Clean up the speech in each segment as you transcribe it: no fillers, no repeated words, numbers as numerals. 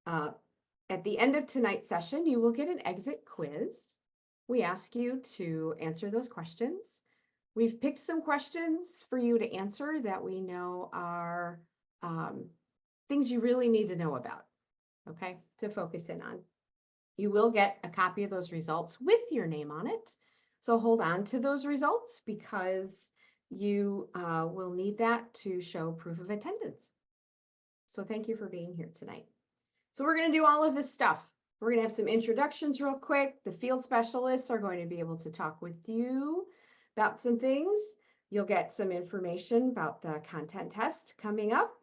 At the end of tonight's session, you will get an exit quiz. We ask you to answer those questions. We've picked some questions for you to answer that we know are things you really need to know about, okay, to focus in on. You will get a copy of those results with your name on it. So hold on to those results because you will need that to show proof of attendance. So thank you for being here tonight. So we're going to do all of this stuff. We're going to have some introductions real quick. The field specialists are going to be able to talk with you about some things. You'll get some information about the content test coming up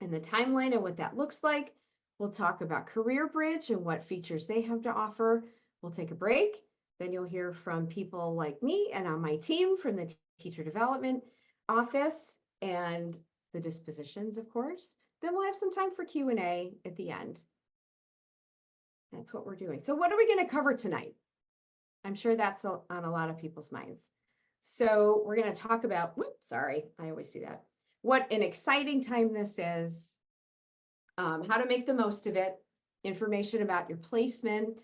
and the timeline and what that looks like. We'll talk about CareerBridge and what features they have to offer. We'll take a break. Then you'll hear from people like me and on my team from the teacher development office and the dispositions, of course. Then we'll have some time for Q&A at the end. That's what we're doing. So what are we going to cover tonight? I'm sure that's on a lot of people's minds. So we're going to talk about, whoops, sorry, I always do that. What an exciting time this is, how to make the most of it, information about your placement,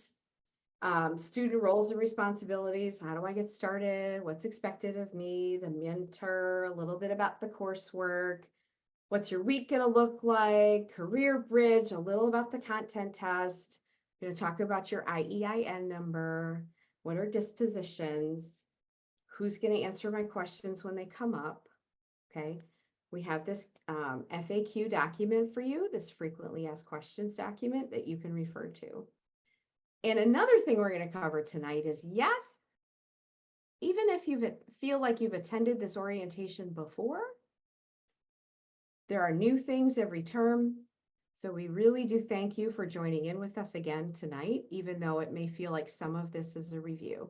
student roles and responsibilities, how do I get started, what's expected of me, the mentor, a little bit about the coursework, what's your week going to look like, CareerBridge, a little about the content test. I'm going to talk about your IEIN number, what are dispositions, who's going to answer my questions when they come up, okay? We have this FAQ document for you, this frequently asked questions document that you can refer to. And another thing we're going to cover tonight is, yes, even if you feel like you've attended this orientation before, there are new things every term. So we really do thank you for joining in with us again tonight, even though it may feel like some of this is a review.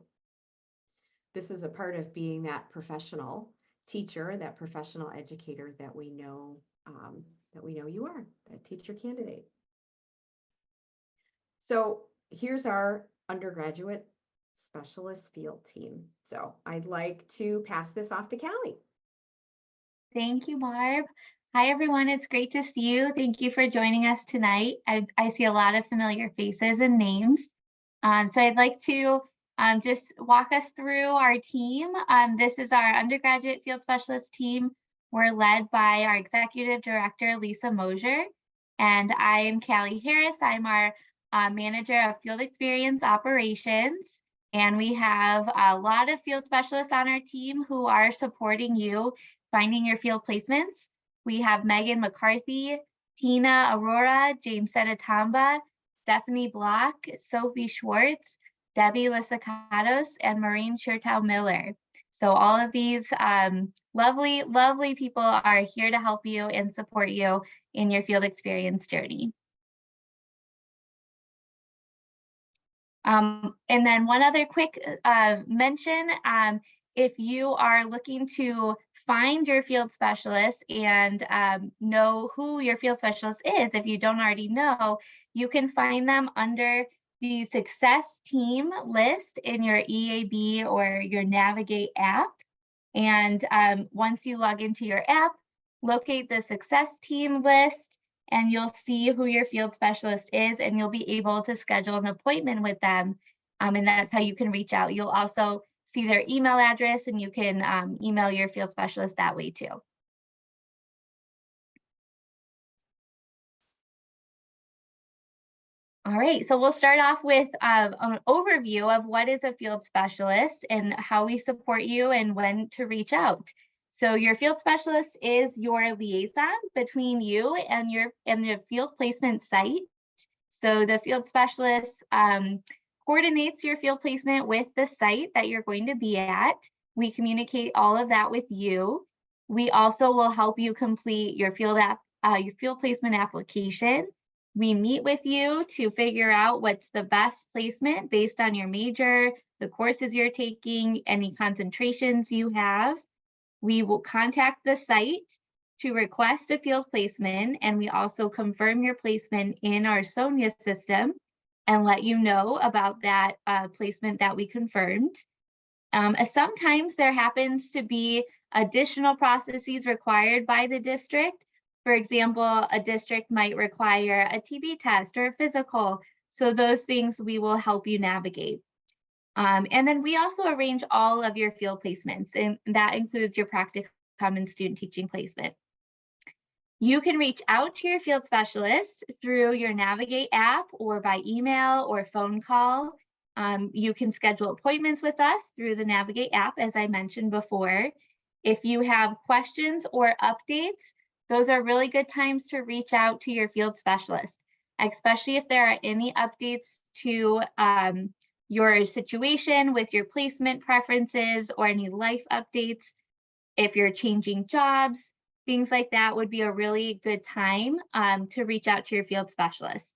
This is a part of being that professional teacher, that professional educator that we know you are, that teacher candidate. So here's our undergraduate specialist field team. So I'd like to pass this off to Callie. Thank you, Barb. Hi, everyone. It's great to see you. Thank you for joining us tonight. I see a lot of familiar faces and names. So I'd like to just walk us through our team. This is our undergraduate field specialist team. We're led by our executive director, Lisa Mosier, and I am Callie Harris. I'm our manager of field experience operations. And we have a lot of field specialists on our team who are supporting you finding your field placements. We have Megan McCarthy, Tina Aurora, James Senatamba, Stephanie Block, Sophie Schwartz, Debbie Lisacatos, and Maureen Chertow Miller. So all of these lovely, lovely people are here to help you and support you in your field experience journey. And then one other quick mention, if you are looking to find your field specialist and know who your field specialist is, if you don't already know, you can find them under the Success Team list in your EAB or your Navigate app. And once you log into your app, locate the Success Team list, and you'll see who your field specialist is, and you'll be able to schedule an appointment with them. And that's how you can reach out. You'll also see their email address, and you can email your field specialist that way too. All right, so we'll start off with an overview of what is a field specialist and how we support you and when to reach out. So your field specialist is your liaison between you and the field placement site. So the field specialist coordinates your field placement with the site that you're going to be at. We communicate all of that with you. We also will help you complete your field placement application. We meet with you to figure out what's the best placement based on your major, the courses you're taking, any concentrations you have. We will contact the site to request a field placement, and we also confirm your placement in our SONIA system and let you know about that placement that we confirmed. Sometimes there happens to be additional processes required by the district For example, a district might require a TB test or a physical. So those things we will help you navigate. And then we also arrange all of your field placements, and that includes your practicum and student teaching placement. You can reach out to your field specialist through your Navigate app or by email or phone call. You can schedule appointments with us through the Navigate app, as I mentioned before. If you have questions or updates, those are really good times to reach out to your field specialist, especially if there are any updates to your situation with your placement preferences or any life updates. If you're changing jobs, things like that would be a really good time to reach out to your field specialist.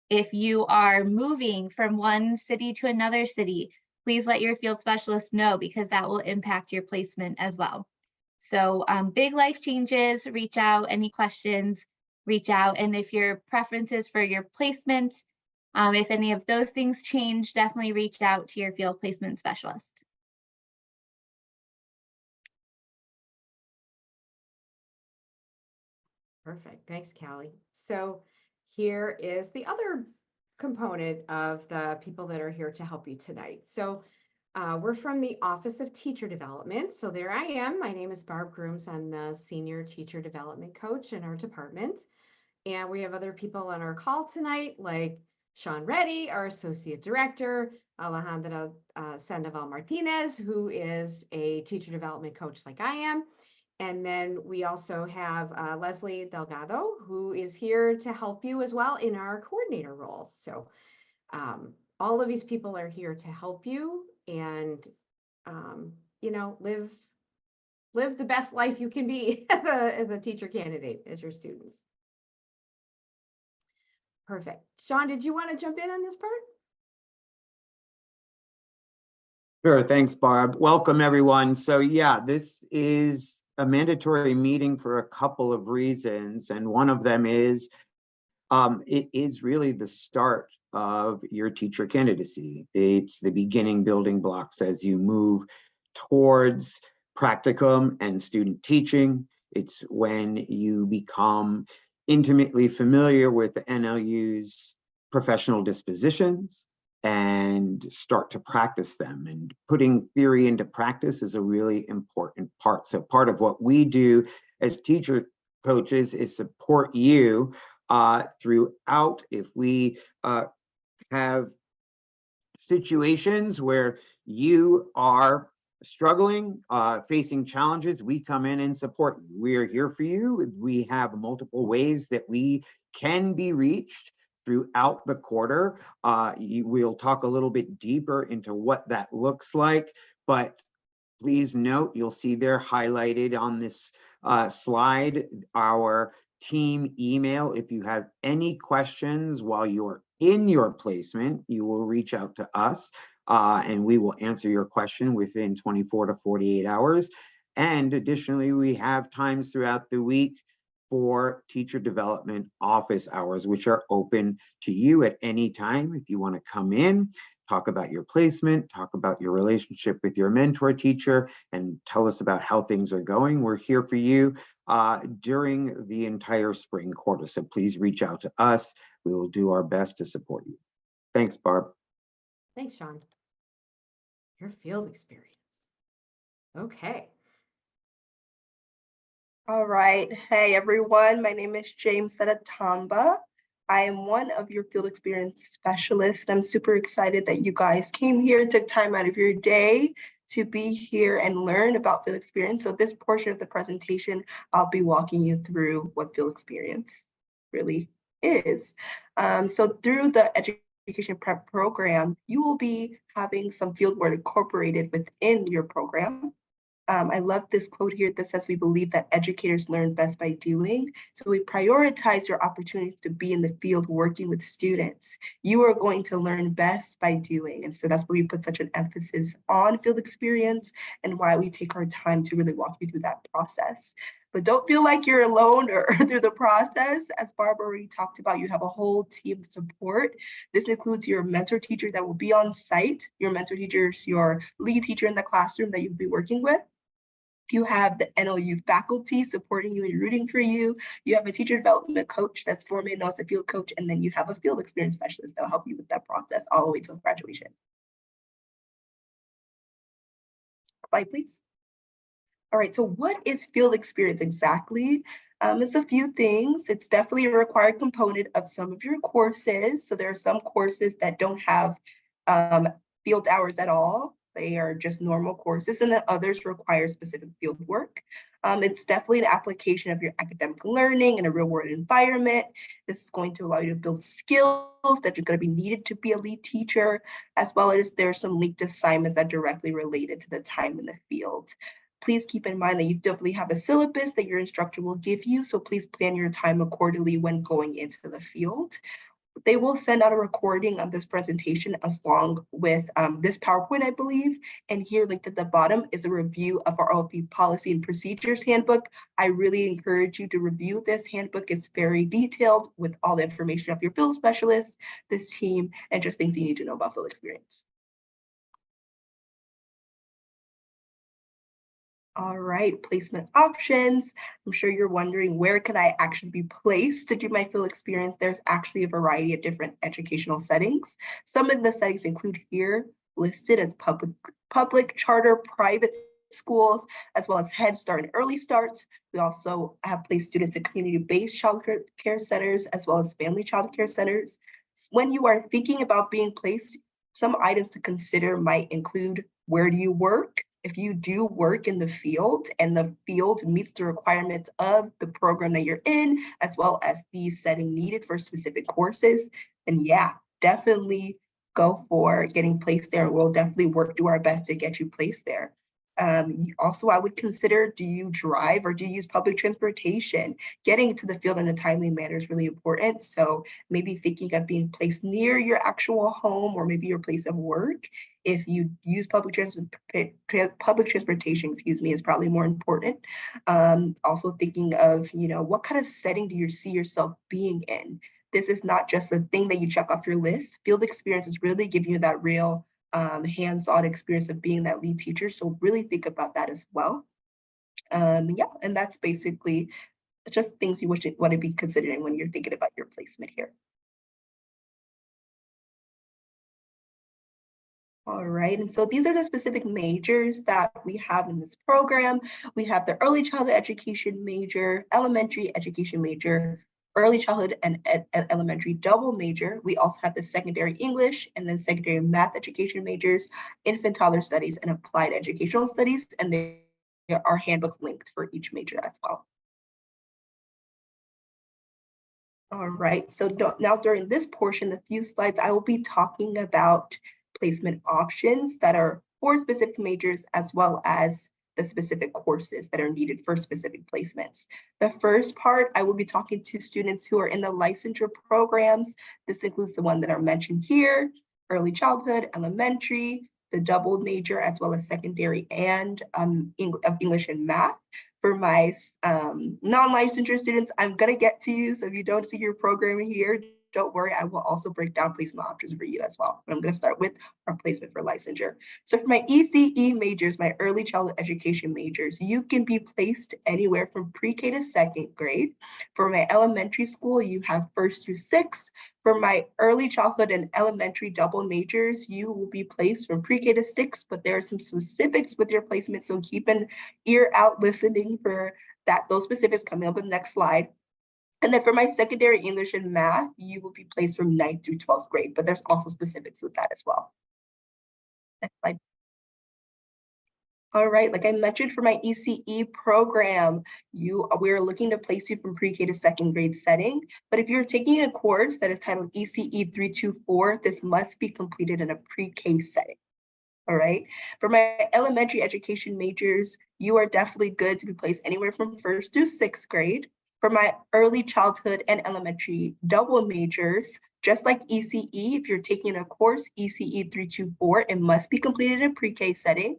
If you are moving from one city to another city, please let your field specialist know, because that will impact your placement as well. So big life changes, reach out. Any questions, reach out. And if your preferences for your placement, if any of those things change, definitely reach out to your field placement specialist. Perfect. Thanks, Callie. So here is the other component of the people that are here to help you tonight. So we're from the Office of Teacher Development. So there I am. My name is Barb Grooms. I'm the Senior Teacher Development Coach in our department. And we have other people on our call tonight, like Sean Reddy, our Associate Director, Alejandra Sandoval Martinez, who is a Teacher Development Coach like I am. And then we also have Leslie Delgado, who is here to help you as well in our coordinator role. So all of these people are here to help you and, you know, live the best life you can be as a teacher candidate, as your students. Perfect. Sean, did you want to jump in on this part? Sure, thanks, Barb. Welcome, everyone. So yeah, this is a mandatory meeting for a couple of reasons, and one of them is it is really the start of your teacher candidacy. It's the beginning building blocks as you move towards practicum and student teaching. It's when you become intimately familiar with the NLU's professional dispositions and start to practice them. And putting theory into practice is a really important part. So part of what we do as teacher coaches is support you throughout. If we have situations where you are struggling, facing challenges, we come in and support you. We are here for you. We have multiple ways that we can be reached throughout the quarter. We'll talk a little bit deeper into what that looks like, but please note, you'll see there highlighted on this slide, our team email. If you have any questions while you're in your placement, you will reach out to us and we will answer your question within 24 to 48 hours. And additionally, we have times throughout the week for teacher development office hours, which are open to you at any time. If you want to come in, talk about your placement, talk about your relationship with your mentor teacher, and tell us about how things are going, we're here for you during the entire spring quarter. So please reach out to us. We will do our best to support you. Thanks, Barb. Thanks, Sean. Your field experience. Okay. All right. Hey, everyone. My name is James Sedatamba. I am one of your field experience specialists. I'm super excited that you guys came here, took time out of your day to be here and learn about field experience. So this portion of the presentation, I'll be walking you through what field experience really is. So through the education prep program, you will be having some field work incorporated within your program. I love this quote here that says, we believe that educators learn best by doing. So we prioritize your opportunities to be in the field working with students. You are going to learn best by doing. And so that's why we put such an emphasis on field experience and why we take our time to really walk you through that process. But don't feel like you're alone or through the process. As Barbara already talked about, you have a whole team of support. This includes your mentor teacher that will be on site. Your mentor teacher is your lead teacher in the classroom that you'll be working with. You have the NLU faculty supporting you and rooting for you. You have a teacher development coach that's forming and also a field coach, and then you have a field experience specialist that'll help you with that process all the way till graduation. Slide, please. All right, so what is field experience exactly? It's a few things. It's definitely a required component of some of your courses. So there are some courses that don't have field hours at all. They are just normal courses, and then others require specific field work. It's definitely an application of your academic learning in a real world environment. This is going to allow you to build skills that are going to be needed to be a lead teacher, as well as there are some linked assignments that directly related to the time in the field. Please keep in mind that you definitely have a syllabus that your instructor will give you, so please plan your time accordingly when going into the field. They will send out a recording of this presentation along with this PowerPoint, I believe. And here linked at the bottom is a review of our OLP Policy and Procedures Handbook. I really encourage you to review this handbook. It's very detailed with all the information of your field specialist, this team, and just things you need to know about field experience. All right, placement options. I'm sure you're wondering, where can I actually be placed to do my field experience? There's actually a variety of different educational settings. Some of the settings include here listed as public, charter, private schools, as well as Head Start and Early Starts. We also have placed students in community-based child care centers, as well as family child care centers. When you are thinking about being placed, some items to consider might include, where do you work? If you do work in the field and the field meets the requirements of the program that you're in, as well as the setting needed for specific courses, then yeah, definitely go for getting placed there. We'll definitely do our best to get you placed there. Also, I would consider, do you drive or do you use public transportation? Getting to the field in a timely manner is really important. So maybe thinking of being placed near your actual home or maybe your place of work. If you use public transportation, is probably more important. Also thinking of, what kind of setting do you see yourself being in? This is not just a thing that you check off your list. Field experience is really giving you that real hands-on experience of being that lead teacher. So really think about that as well. Yeah, and that's basically just things you want to be considering when you're thinking about your placement here. All right, and so these are the specific majors that we have in this program. We have the early childhood education major, elementary education major, early childhood and elementary double major. We also have the secondary English and then secondary math education majors, infant toddler studies, and applied educational studies. And there are handbooks linked for each major as well. All right, so now during this portion, the few slides, I will be talking about placement options that are for specific majors, as well as the specific courses that are needed for specific placements. The first part, I will be talking to students who are in the licensure programs. This includes the one that are mentioned here, early childhood, elementary, the double major, as well as secondary and English and math. For my non-licensure students, I'm gonna get to you, so if you don't see your program here, don't worry, I will also break down placement options for you as well. I'm going to start with our placement for licensure. So for my ECE majors, my early childhood education majors, you can be placed anywhere from pre-K to second grade. For my elementary school, you have 1st through 6th. For my early childhood and elementary double majors, you will be placed from pre-K to 6th, but there are some specifics with your placement, so keep an ear out listening for those specifics coming up in the next slide. And then for my secondary English and math, you will be placed from 9th through 12th grade, but there's also specifics with that as well. Next slide. All right, like I mentioned for my ECE program, we're looking to place you from pre-K to second grade setting. But if you're taking a course that is titled ECE 324, this must be completed in a pre-K setting. All right, for my elementary education majors, you are definitely good to be placed anywhere from 1st to 6th grade. For my early childhood and elementary double majors, just like ECE, if you're taking a course, ECE 324, it must be completed in pre-K setting.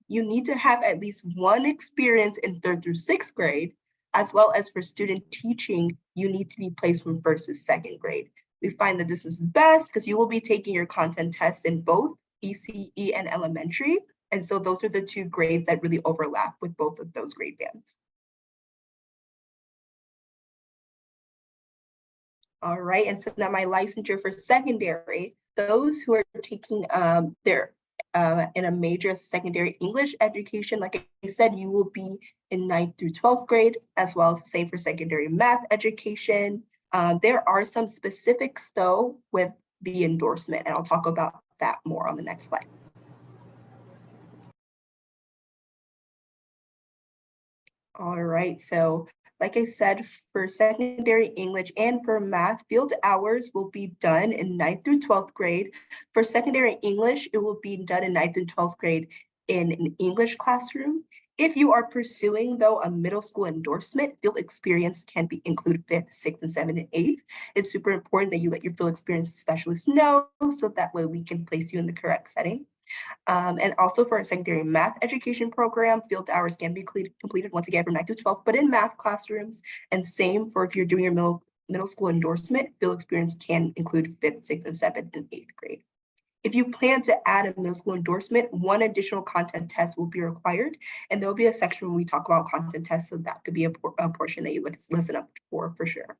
You need to have at least one experience in 3rd through 6th grade, as well as for student teaching, you need to be placed from 1st to 2nd grade. We find that this is best because you will be taking your content tests in both ECE and elementary, And so those are the two grades that really overlap with both of those grade bands. All right, and so now my licensure for secondary, those who are taking in a major secondary English education, like I said, you will be in 9th through 12th grade, as well as same for secondary math education. There are some specifics though with the endorsement, and I'll talk about that more on the next slide. All right, so like I said, for secondary English and for math, field hours will be done in 9th through 12th grade. For secondary English, it will be done in 9th through 12th grade in an English classroom. If you are pursuing, though, a middle school endorsement, field experience can be included 5th, 6th, and 7th, and 8th. It's super important that you let your field experience specialist know, so that way we can place you in the correct setting. And also for a secondary math education program, field hours can be completed once again from 9 to 12, but in math classrooms. And same for if you're doing your middle school endorsement, field experience can include 5th, 6th, and 7th, and 8th grade. If you plan to add a middle school endorsement, one additional content test will be required. And there'll be a section when we talk about content tests, so that could be a portion that you listen up for sure.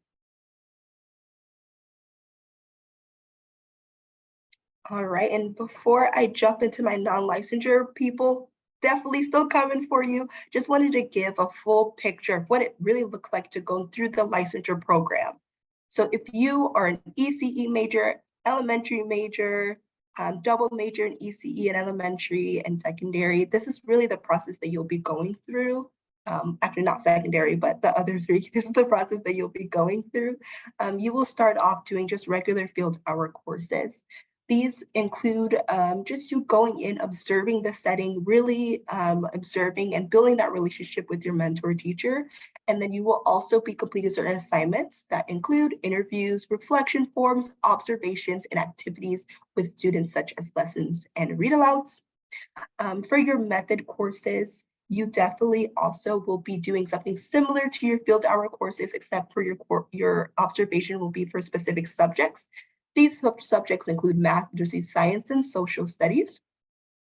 All right, and before I jump into my non-licensure people, definitely still coming for you, just wanted to give a full picture of what it really looks like to go through the licensure program. So if you are an ECE major, elementary major, double major in ECE and elementary and secondary, this is really the process that you'll be going through. Actually not secondary, but the other three, this is the process that you'll be going through. You will start off doing just regular field hour courses. These include just you going in, observing the setting, really observing and building that relationship with your mentor teacher. And then you will also be completing certain assignments that include interviews, reflection forms, observations, and activities with students such as lessons and read-alouds. For your method courses, you definitely also will be doing something similar to your field hour courses, except for your observation will be for specific subjects. These subjects include math, literacy, science, and social studies.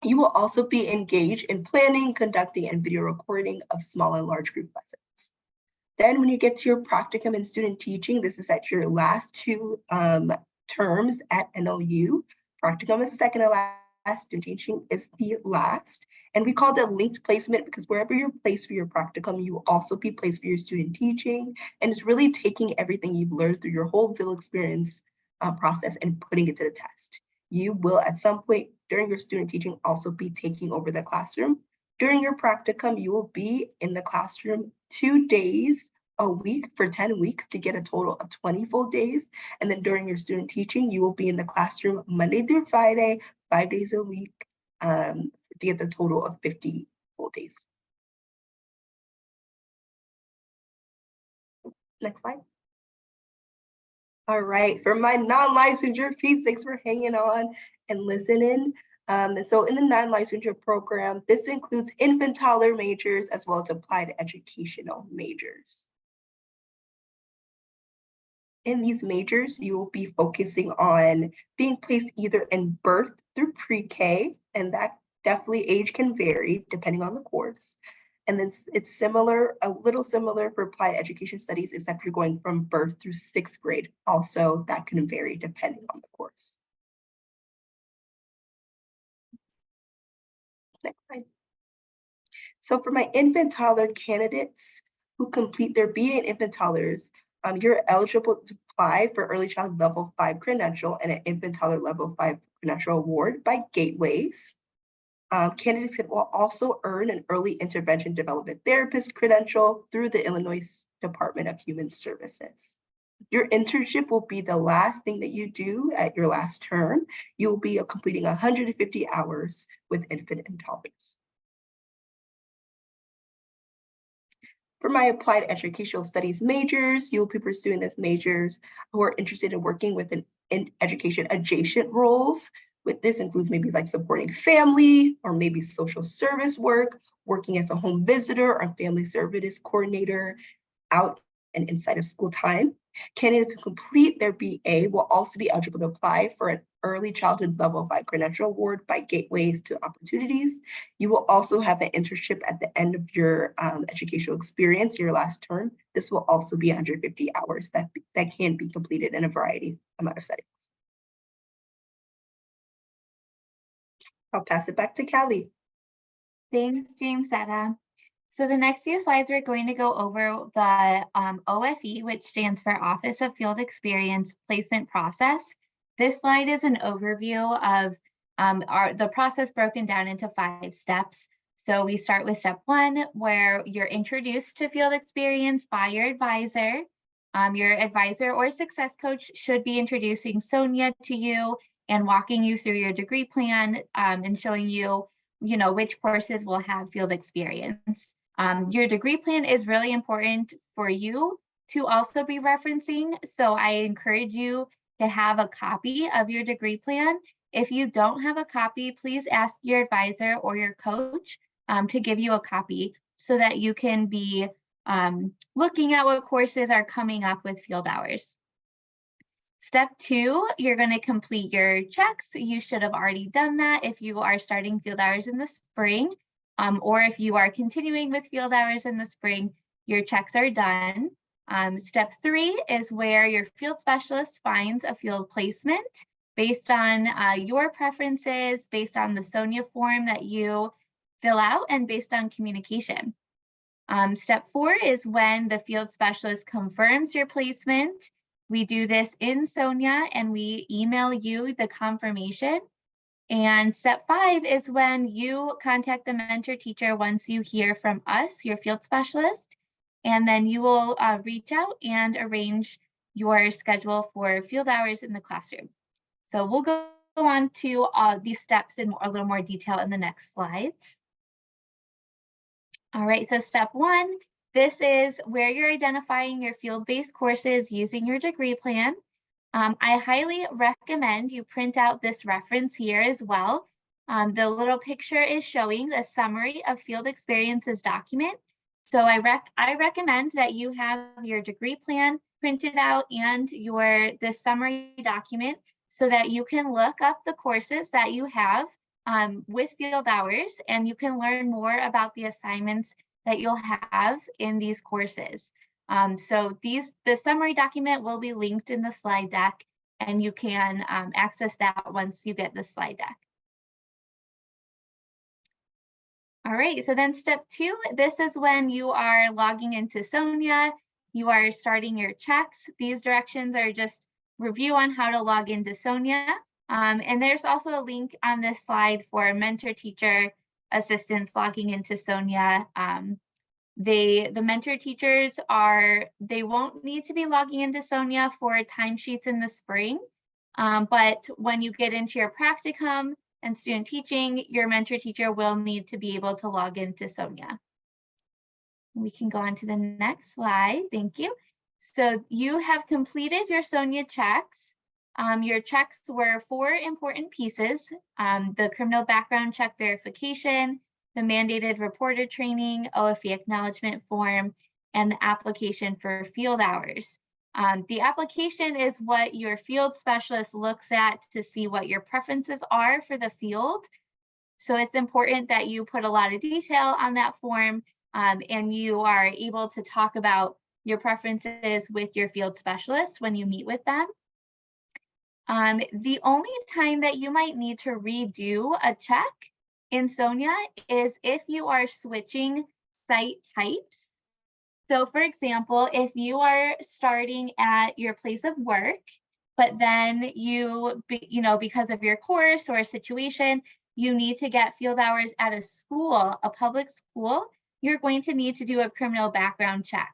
You will also be engaged in planning, conducting, and video recording of small and large group lessons. Then when you get to your practicum in student teaching, this is at your last two terms at NLU. Practicum is second to last, student teaching is the last. And we call that linked placement because wherever you're placed for your practicum, you will also be placed for your student teaching. And it's really taking everything you've learned through your whole field experience process and putting it to the test. You will at some point during your student teaching also be taking over the classroom. During your practicum, you will be in the classroom 2 days a week for 10 weeks to get a total of 20 full days. And then during your student teaching, you will be in the classroom Monday through Friday, 5 days a week to get the total of 50 full days. Next slide. All right, for my non-licensure peeps, thanks for hanging on and listening. And so in the non-licensure program, this includes infant toddler majors as well as applied educational majors. In these majors, you will be focusing on being placed either in birth through pre-K, and that definitely age can vary depending on the course. And then it's similar, a little similar for applied education studies, except you're going from birth through 6th grade. Also, that can vary depending on the course. Next slide. So for my infant toddler candidates who complete their BA in infant toddlers, you're eligible to apply for early child level 5 credential and an infant toddler level 5 credential award by Gateways. Candidates will also earn an early intervention development therapist credential through the Illinois Department of Human Services. Your internship will be the last thing that you do at your last term. You will be completing 150 hours with infant and toddlers. For my applied educational studies majors, you'll be pursuing these majors who are interested in working with in education adjacent roles. With this includes maybe like supporting family or maybe social service work, working as a home visitor or family service coordinator out and inside of school time. Candidates who complete their BA will also be eligible to apply for an Early Childhood Level 5 Credential Award by Gateways to Opportunities. You will also have an internship at the end of your educational experience, your last term. This will also be 150 hours that can be completed in a variety amount of settings. I'll pass it back to Callie. Thanks, Jamesetta. So the next few slides, we're going to go over the OFE, which stands for Office of Field Experience Placement Process. This slide is an overview of the process broken down into 5 steps. So we start with step 1, where you're introduced to field experience by your advisor. Your advisor or success coach should be introducing Sonia to you and walking you through your degree plan and showing you, which courses will have field experience. Your degree plan is really important for you to also be referencing. So I encourage you to have a copy of your degree plan. If you don't have a copy, please ask your advisor or your coach to give you a copy so that you can be looking at what courses are coming up with field hours. Step 2, you're going to complete your checks. You should have already done that if you are starting field hours in the spring, or if you are continuing with field hours in the spring, your checks are done. Step 3 is where your field specialist finds a field placement based on your preferences, based on the Sonia form that you fill out, and based on communication. Step 4 is when the field specialist confirms your placement. We do this in Sonia and we email you the confirmation. And step 5 is when you contact the mentor teacher once you hear from us, your field specialist, and then you will reach out and arrange your schedule for field hours in the classroom. So we'll go on to these steps in a little more detail in the next slides. All right, so step 1, this is where you're identifying your field-based courses using your degree plan. I highly recommend you print out this reference here as well. The little picture is showing a summary of field experiences document. So I recommend that you have your degree plan printed out and this summary document so that you can look up the courses that you have with field hours, and you can learn more about the assignments that you'll have in these courses. So the summary document will be linked in the slide deck, and you can access that once you get the slide deck. All right, so then step 2, this is when you are logging into Sonia, you are starting your checks. These directions are just review on how to log into Sonia. And there's also a link on this slide for mentor teacher assistants logging into Sonia. The mentor teachers they won't need to be logging into Sonia for timesheets in the spring, but when you get into your practicum and student teaching, your mentor teacher will need to be able to log into Sonia. We can go on to the next slide, thank you. So you have completed your Sonia checks. Your checks were 4 important pieces: the criminal background check verification, the mandated reporter training, OFE acknowledgement form, and the application for field hours. The application is what your field specialist looks at to see what your preferences are for the field. So it's important that you put a lot of detail on that form and you are able to talk about your preferences with your field specialist when you meet with them. The only time that you might need to redo a check in Sonia is if you are switching site types. So for example, if you are starting at your place of work, but then because of your course or a situation, you need to get field hours at a school, a public school, you're going to need to do a criminal background check.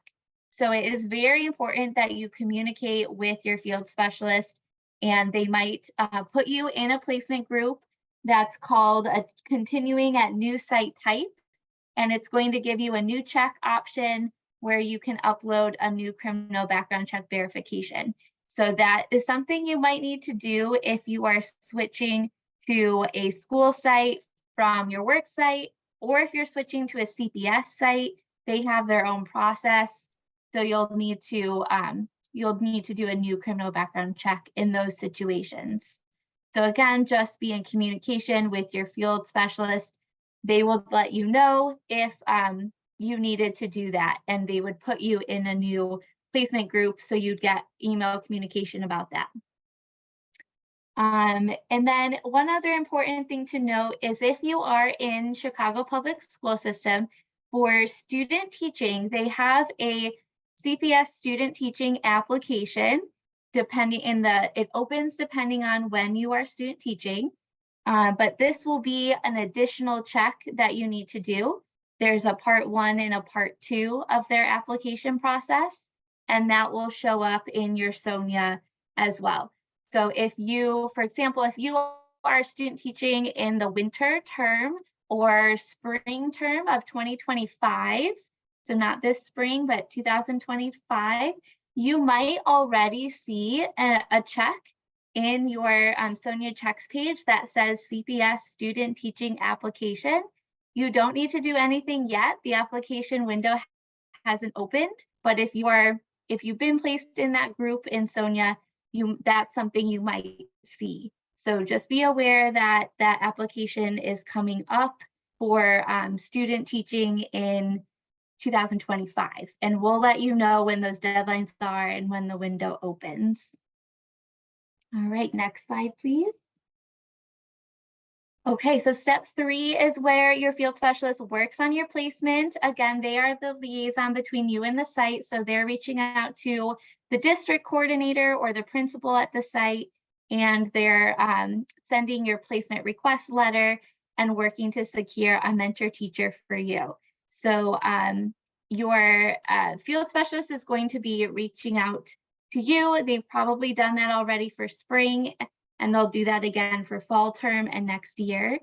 So it is very important that you communicate with your field specialist, and they might put you in a placement group that's called a continuing at new site type, and it's going to give you a new check option where you can upload a new criminal background check verification. So that is something you might need to do if you are switching to a school site from your work site, or if you're switching to a CPS site, they have their own process. So you'll need to you'll need to do a new criminal background check in those situations. So again, just be in communication with your field specialist. They will let you know if you needed to do that, and they would put you in a new placement group so you'd get email communication about that. And then one other important thing to note is if you are in Chicago Public School System, for student teaching, they have a CPS student teaching application. It opens depending on when you are student teaching, but this will be an additional check that you need to do. There's a part 1 and a part 2 of their application process, and that will show up in your SONIA as well. So if you, for example, if you are student teaching in the winter term or spring term of 2025, so not this spring, but 2025, you might already see a check in your SONIA checks page that says CPS student teaching application. You don't need to do anything yet. The application window hasn't opened, but if you've been placed in that group in SONIA, that's something you might see. So just be aware that that application is coming up for student teaching in 2025, and we'll let you know when those deadlines are and when the window opens. All right, next slide, please. Okay, so step 3 is where your field specialist works on your placement. Again, they are the liaison between you and the site, so they're reaching out to the district coordinator or the principal at the site, and they're sending your placement request letter and working to secure a mentor teacher for you. So your field specialist is going to be reaching out to you. They've probably done that already for spring, and they'll do that again for fall term and next year.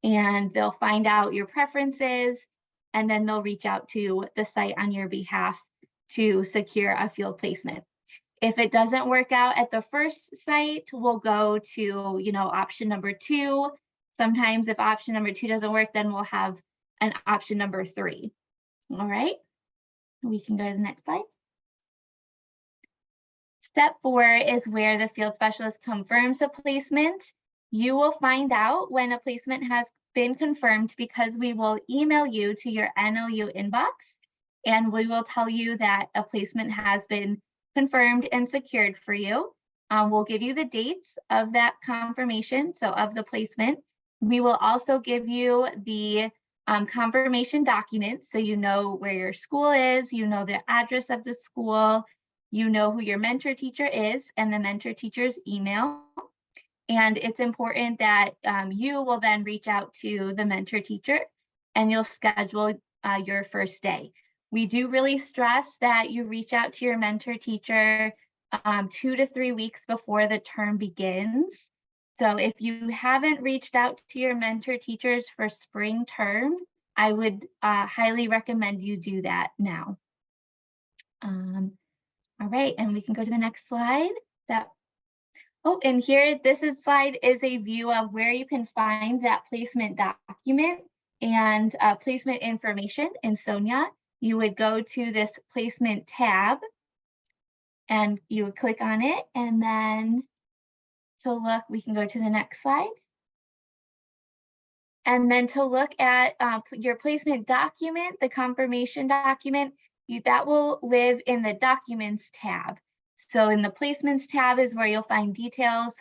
And they'll find out your preferences, and then they'll reach out to the site on your behalf to secure a field placement. If it doesn't work out at the first site, we'll go to, option number 2. Sometimes if option number 2 doesn't work, then we'll have an option number 3. All right, we can go to the next slide. Step 4 is where the field specialist confirms a placement. You will find out when a placement has been confirmed because we will email you to your NLU inbox, and we will tell you that a placement has been confirmed and secured for you. We'll give you the dates of that confirmation, so of the placement. We will also give you the confirmation documents, so you know where your school is, you know the address of the school, you know who your mentor teacher is and the mentor teacher's email. And it's important that you will then reach out to the mentor teacher and you'll schedule your first day. We do really stress that you reach out to your mentor teacher 2 to 3 weeks before the term begins. So if you haven't reached out to your mentor teachers for spring term, I would highly recommend you do that now. All right, and we can go to the next slide. And here, slide is a view of where you can find that placement document and placement information in SONIA. You would go to this placement tab and you would click on it, and then we can go to the next slide. And then to look at your placement document, the confirmation document, that will live in the Documents tab. So in the Placements tab is where you'll find details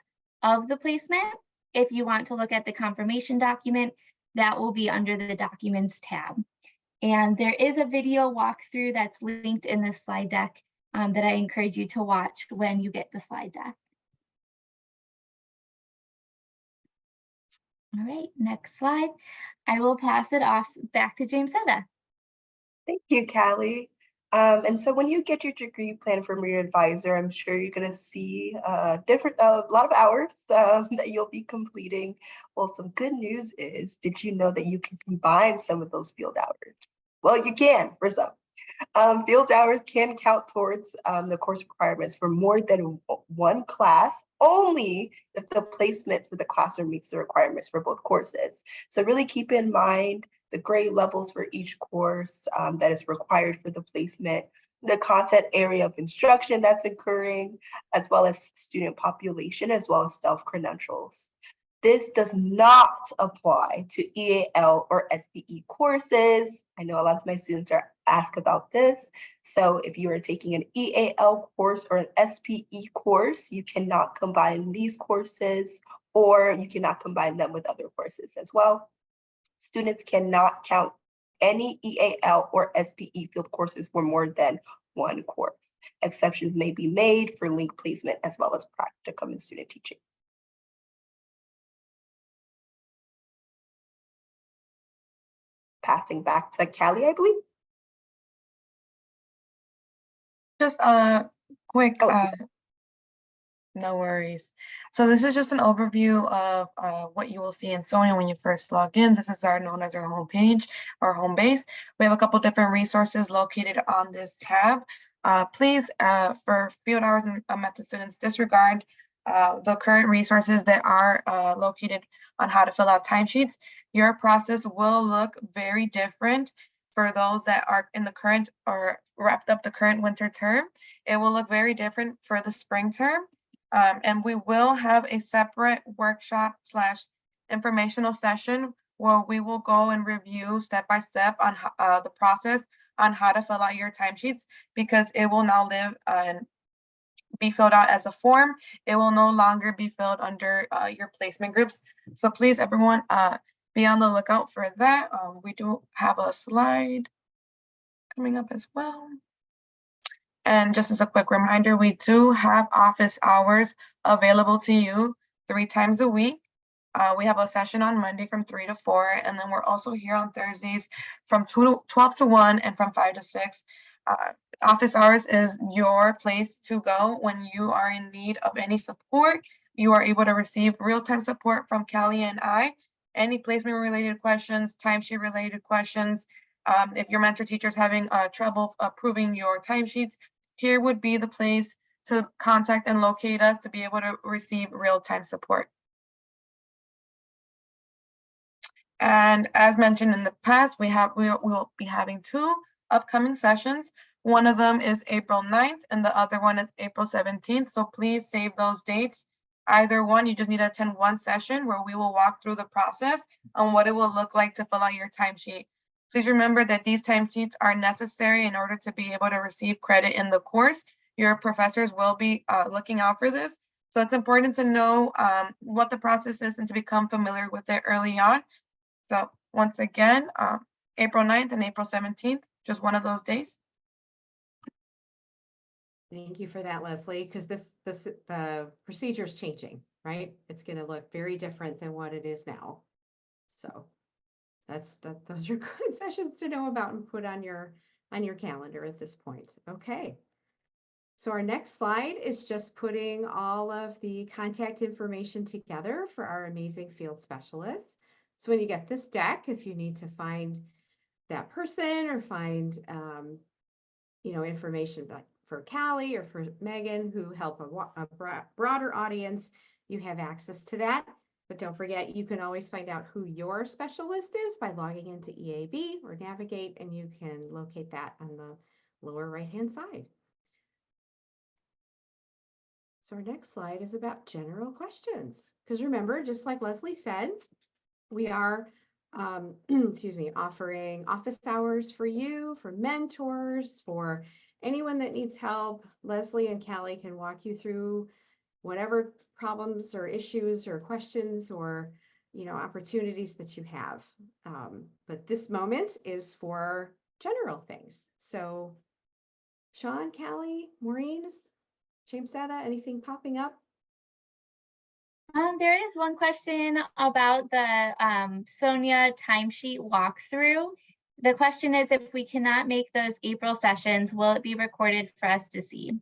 of the placement. If you want to look at the confirmation document, that will be under the Documents tab. And there is a video walkthrough that's linked in this slide deck that I encourage you to watch when you get the slide deck. All right, next slide. I will pass it off back to Jamesetta. Thank you, Callie. And so when you get your degree plan from your advisor, I'm sure you're going to see a lot of hours that you'll be completing. Well, some good news is, did you know that you can combine some of those field hours? Well, you can for some. Field hours can count towards the course requirements for more than one class, only if the placement for the classroom meets the requirements for both courses. So really keep in mind the grade levels for each course that is required for the placement. the content area of instruction that's occurring, as well as student population, as well as self-credentials. This does not apply to EAL or SPE courses. I know a lot of my students are asked about this. So if you are taking an EAL course or an SPE course, you cannot combine these courses, or you cannot combine them with other courses as well. Students cannot count any EAL or SPE field courses for more than one course. Exceptions may be made for link placement as well as practicum and student teaching. Passing back to Callie, I believe. Just a quick, Oh. no worries. So this is just an overview of what you will see in Sonia when you first log in. This is known as our homepage, our home base. We have a couple different resources located on this tab. Please, for field hours and method students, disregard the current resources that are located on how to fill out timesheets. Your process will look very different for those that are in the current or wrapped up the current winter term. It will look very different for the spring term. And we will have a separate workshop / informational session where we will go and review step by step on the process on how to fill out your timesheets, because it will now live and be filled out as a form. It will no longer be filled under your placement groups. So please, everyone, be on the lookout for that. We do have a slide coming up as well. And just as a quick reminder, we do have office hours available to you 3 times a week. We have a session on Monday from 3 to 4, and then we're also here on Thursdays from 12 to 1 and from 5 to 6. Office hours is your place to go when you are in need of any support. You are able to receive real-time support from Callie and I. Any placement-related questions, timesheet-related questions. If your mentor teacher is having trouble approving your timesheets, here would be the place to contact and locate us to be able to receive real-time support. And as mentioned in the past, we will be having 2 upcoming sessions. One of them is April 9th and the other one is April 17th. So please save those dates. Either one, you just need to attend one session where we will walk through the process on what it will look like to fill out your timesheet. Please remember that these timesheets are necessary in order to be able to receive credit in the course. Your professors will be looking out for this. So it's important to know what the process is and to become familiar with it early on. So once again, April 9th and April 17th, just one of those days. Thank you for that, Leslie, because the procedure is changing, right? It's going to look very different than what it is now. So those are good sessions to know about and put on your calendar at this point. Okay. So our next slide is just putting all of the contact information together for our amazing field specialists. So when you get this deck, if you need to find that person or find information like for Callie or for Megan who help a broader audience, you have access to that. But don't forget, you can always find out who your specialist is by logging into EAB or Navigate, and you can locate that on the lower right-hand side. So our next slide is about general questions. Because remember, just like Leslie said, we are offering office hours for you, for mentors, for anyone that needs help. Leslie and Callie can walk you through whatever problems or issues or questions or opportunities that you have. But this moment is for general things. So Sean, Callie, Maureen, Shamsetta, anything popping up? There is one question about the Sonia timesheet walkthrough. The question is, if we cannot make those April sessions, will it be recorded for us to see?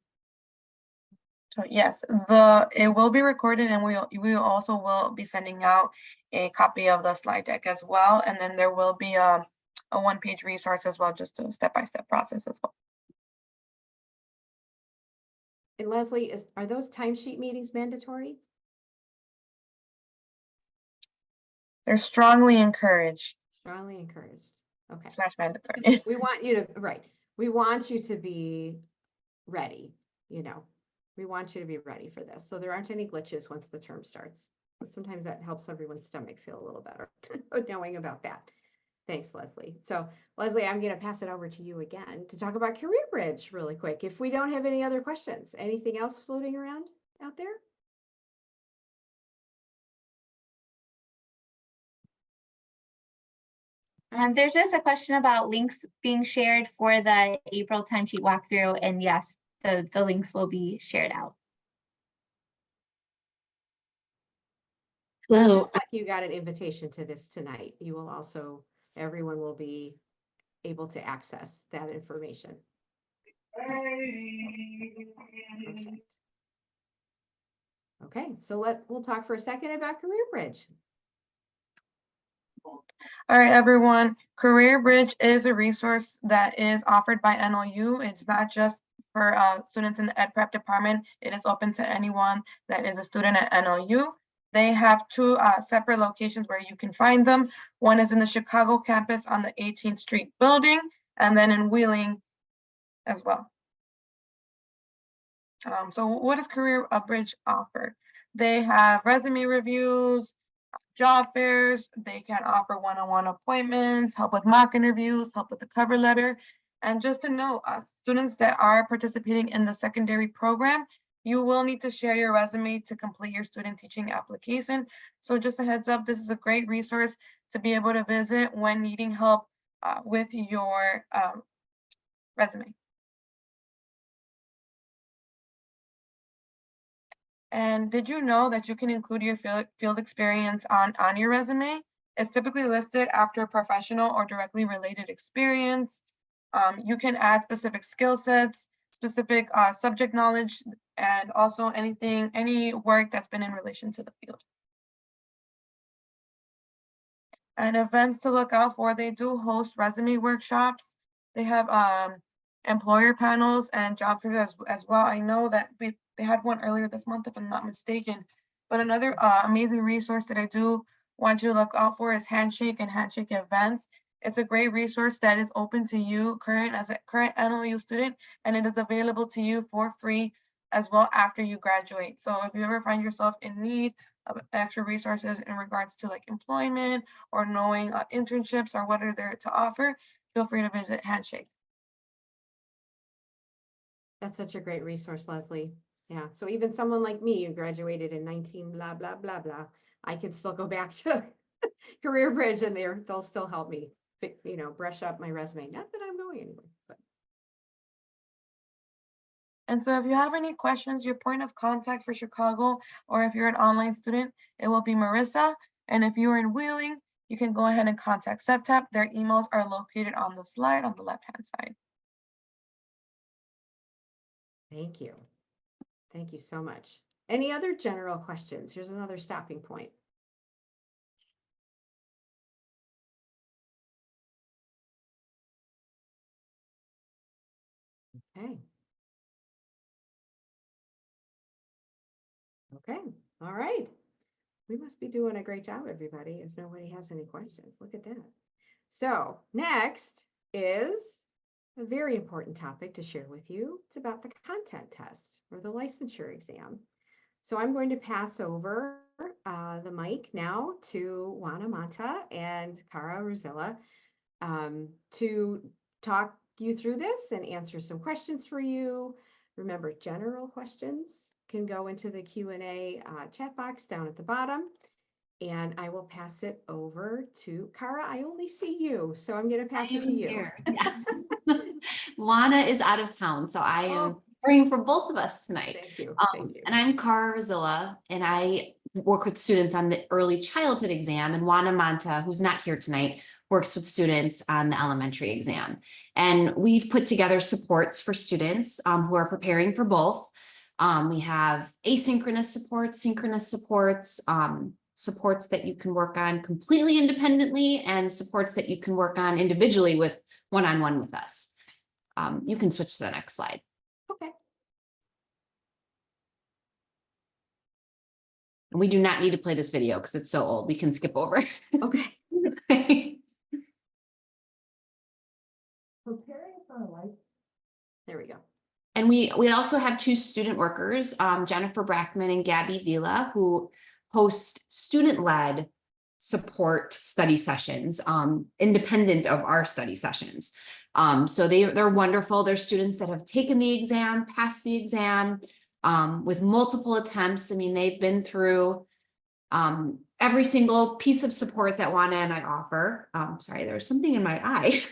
So yes, it will be recorded, and we also will be sending out a copy of the slide deck as well. And then there will be a one-page resource as well, just a step-by-step process as well. And Leslie, are those timesheet meetings mandatory? They're strongly encouraged. Strongly encouraged. Okay. / mandatory. We want you to, right. we want you to be ready, you know. We want you to be ready for this. So there aren't any glitches once the term starts. But sometimes that helps everyone's stomach feel a little better knowing about that. Thanks, Leslie. So Leslie, I'm going to pass it over to you again to talk about Career Bridge really quick. If we don't have any other questions, anything else floating around out there? There's just a question about links being shared for the April timesheet walkthrough, and yes, the links will be shared out. Hello. Just like you got an invitation to this tonight, you will also, everyone will be able to access that information. Perfect. Okay, so we'll talk for a second about Career Bridge. All right, everyone. Career Bridge is a resource that is offered by NOU. It's not just for students in the Ed Prep department. It is open to anyone that is a student at NOU. They have two separate locations where you can find them. One is in the Chicago campus on the 18th Street building, and then in Wheeling as well. So what does Career Bridge offer? They have resume reviews, job fairs. They can offer one-on-one appointments, help with mock interviews, help with the cover letter. And just to note, students that are participating in the secondary program, you will need to share your resume to complete your student teaching application. So just a heads up, this is a great resource to be able to visit when needing help with your resume. And did you know that you can include your field experience on your resume? It's typically listed after professional or directly related experience. You can add specific skill sets, specific subject knowledge, and also any work that's been in relation to the field. And events to look out for, they do host resume workshops. They have employer panels and job fairs as well. I know that they had one earlier this month, if I'm not mistaken. But another amazing resource that I do want you to look out for is Handshake and Handshake events. It's a great resource that is open to you as a current NOU student, and it is available to you for free as well after you graduate. So if you ever find yourself in need of extra resources in regards to like employment or knowing internships or what are there to offer, feel free to visit Handshake. That's such a great resource, Leslie. Yeah, so even someone like me who graduated in 19 blah, blah, blah, blah, I can still go back to Career Bridge and they'll still help me, brush up my resume. Not that I'm going anywhere, but. And so if you have any questions, your point of contact for Chicago, or if you're an online student, it will be Marissa. And if you're in Wheeling, you can go ahead and contact CEPTAP. Their emails are located on the slide on the left-hand side. Thank you. Thank you so much. Any other general questions? Here's another stopping point. Okay. Okay, all right. We must be doing a great job, everybody, if nobody has any questions. Look at that. So next is a very important topic to share with you. It's about the content test or the licensure exam. So I'm going to pass over the mic now to Juana Mata and Cara Ruzilla to talk you through this and answer some questions for you. Remember, general questions can go into the Q&A chat box down at the bottom. And I will pass it over to Cara. I only see you, so I'm going to pass it to you. Here. Yes. Juana is out of town, so I am Oh. praying for both of us tonight. Thank you. Thank you. And I'm Cara Ruzilla, and I work with students on the early childhood exam, and Juana Manta, who's not here tonight, works with students on the elementary exam. And we've put together supports for students who are preparing for both. We have asynchronous supports, synchronous supports, supports that you can work on completely independently, and supports that you can work on individually with one-on-one with us. You can switch to the next slide. Okay. And we do not need to play this video because it's so old. We can skip over. Okay. Preparing for a life There we go. And we also have two student workers, Jennifer Brackman and Gabby Vila, who host student-led support study sessions, independent of our study sessions. So they're wonderful. They're students that have taken the exam, passed the exam, with multiple attempts. I mean, they've been through every single piece of support that Juana and I offer. Sorry, there's something in my eye.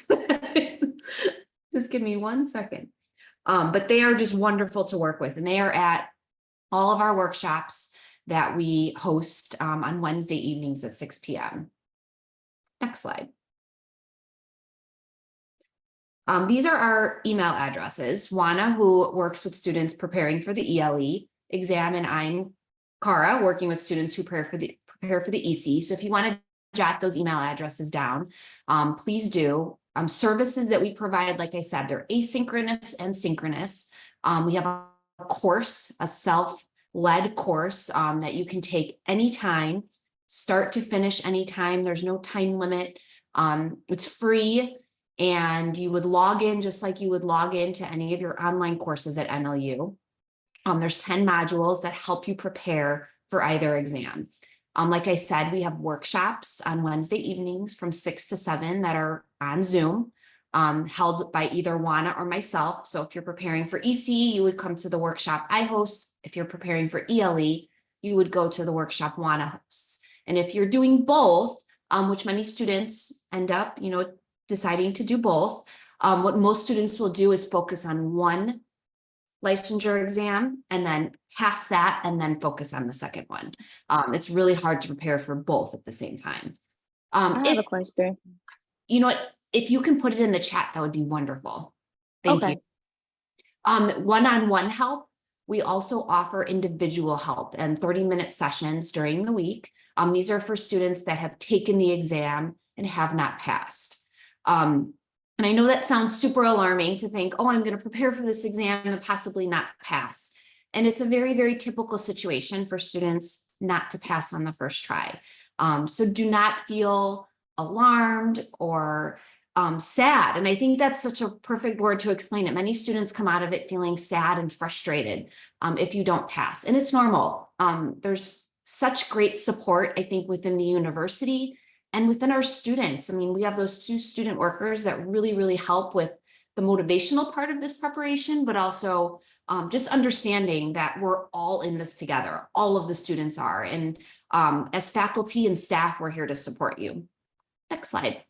Just give me 1 second. But they are just wonderful to work with, and they are at all of our workshops that we host on Wednesday evenings at 6 p.m. Next slide. These are our email addresses. Juana, who works with students preparing for the ELE exam, and I'm Cara, working with students who prepare for the EC. So if you want to jot those email addresses down, please do. Services that we provide, like I said, they're asynchronous and synchronous. We have a course, a self-led course that you can take anytime, start to finish anytime. There's no time limit. It's free, and you would log in just like you would log into any of your online courses at NLU. There's 10 modules that help you prepare for either exam. Like I said, we have workshops on Wednesday evenings from 6 to 7 that are on Zoom, held by either Juana or myself. So if you're preparing for EC, you would come to the workshop I host. If you're preparing for ELE, you would go to the workshop Juana hosts. And if you're doing both, which many students end up, deciding to do both, what most students will do is focus on one licensure exam and then pass that and then focus on the second one. It's really hard to prepare for both at the same time. I have a question. You know what, if you can put it in the chat, that would be wonderful. Thank Okay. you. One-on-one help. We also offer individual help and 30-minute sessions during the week. These are for students that have taken the exam and have not passed. And I know that sounds super alarming to think, oh, I'm going to prepare for this exam and possibly not pass. And it's a very, very typical situation for students not to pass on the first try. So do not feel alarmed or sad. And I think that's such a perfect word to explain it. Many students come out of it feeling sad and frustrated if you don't pass. And it's normal. There's such great support, I think, within the university and within our students. I mean, we have those two student workers that really, really help with the motivational part of this preparation, but also just understanding that we're all in this together. All of the students are. And as faculty and staff, we're here to support you. Next slide.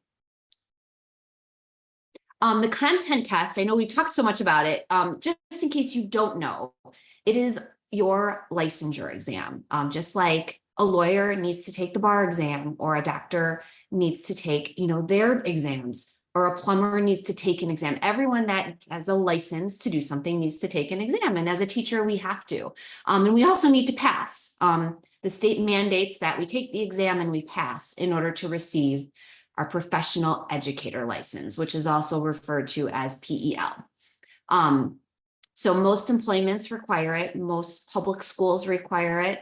The content test, I know we talked so much about it. Just in case you don't know, it is your licensure exam. Just like a lawyer needs to take the bar exam, or a doctor needs to take, their exams, or a plumber needs to take an exam. Everyone that has a license to do something needs to take an exam. And as a teacher, we have to. And we also need to pass. The state mandates that we take the exam and we pass in order to receive our professional educator license, which is also referred to as PEL. So most employments require it. Most public schools require it.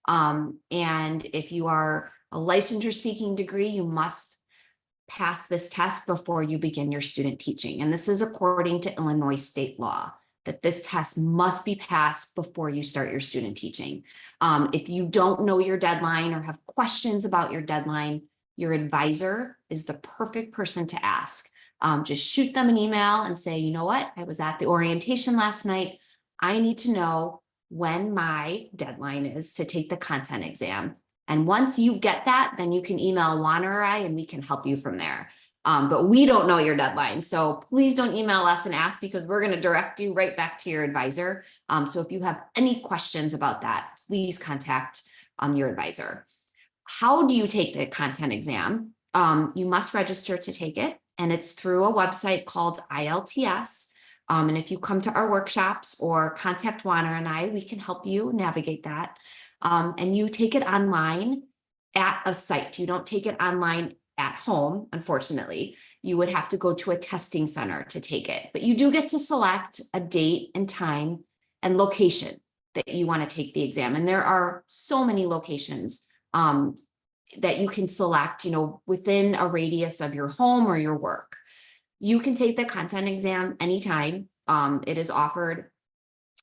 And if you are a licensure seeking degree, you must pass this test before you begin your student teaching. And this is according to Illinois state law, that this test must be passed before you start your student teaching. If you don't know your deadline or have questions about your deadline, your advisor is the perfect person to ask. Just shoot them an email and say, you know what, I was at the orientation last night. I need to know when my deadline is to take the content exam. And once you get that, then you can email Juana or I, and we can help you from there. But we don't know your deadline. So please don't email us and ask, because we're going to direct you right back to your advisor. So if you have any questions about that, please contact your advisor. How do you take the content exam? You must register to take it, and it's through a website called ILTS. And if you come to our workshops or contact Juana and I, we can help you navigate that. And you take it online at a site. You don't take it online at home, unfortunately. You would have to go to a testing center to take it. But you do get to select a date and time and location that you want to take the exam. And there are so many locations that you can select, within a radius of your home or your work. You can take the content exam anytime. It is offered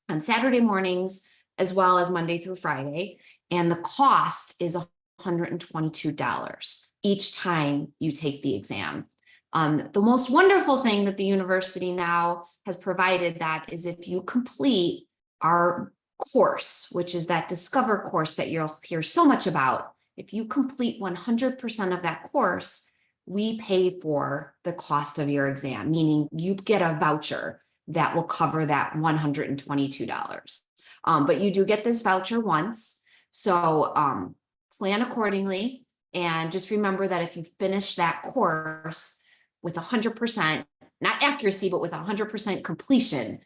on Saturday mornings as well as Monday through Friday. And the cost is $122 each time you take the exam. The most wonderful thing that the university now has provided that is if you complete our course, which is that Discover course that you'll hear so much about, if you complete 100% of that course, we pay for the cost of your exam, meaning you get a voucher that will cover that $122. But you do get this voucher once. So plan accordingly. And just remember that if you finish that course with 100%, not accuracy, but with 100% completion,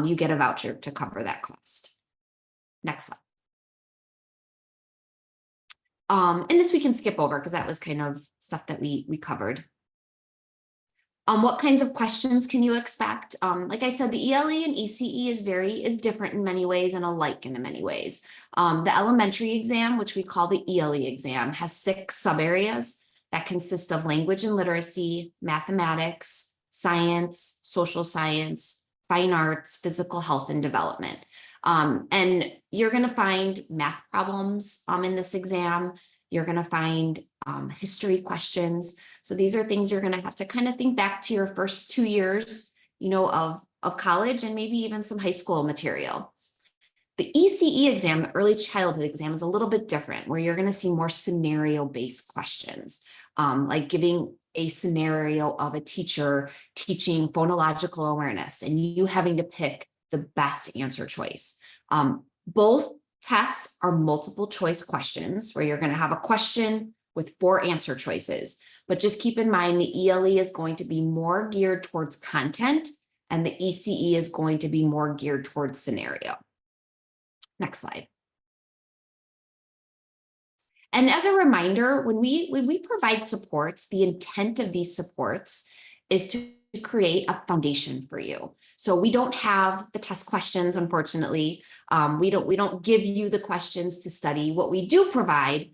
you get a voucher to cover that cost. Next slide. And this we can skip over because that was kind of stuff that we covered. What kinds of questions can you expect? Like I said, the ELE and ECE is different in many ways and alike in many ways. The elementary exam, which we call the ELE exam, has 6 sub-areas that consist of language and literacy, mathematics, science, social science, fine arts, physical health and development. And you're going to find math problems in this exam. You're going to find history questions. So these are things you're going to have to kind of think back to your first 2 years, of college and maybe even some high school material. The ECE exam, the early childhood exam, is a little bit different, where you're going to see more scenario-based questions, like giving a scenario of a teacher teaching phonological awareness and you having to pick the best answer choice. Both tests are multiple choice questions where you're going to have a question with 4 answer choices. But just keep in mind the ELE is going to be more geared towards content and the ECE is going to be more geared towards scenario. Next slide. And as a reminder, when we provide supports, the intent of these supports is to create a foundation for you. So we don't have the test questions, unfortunately. We don't give you the questions to study. What we do provide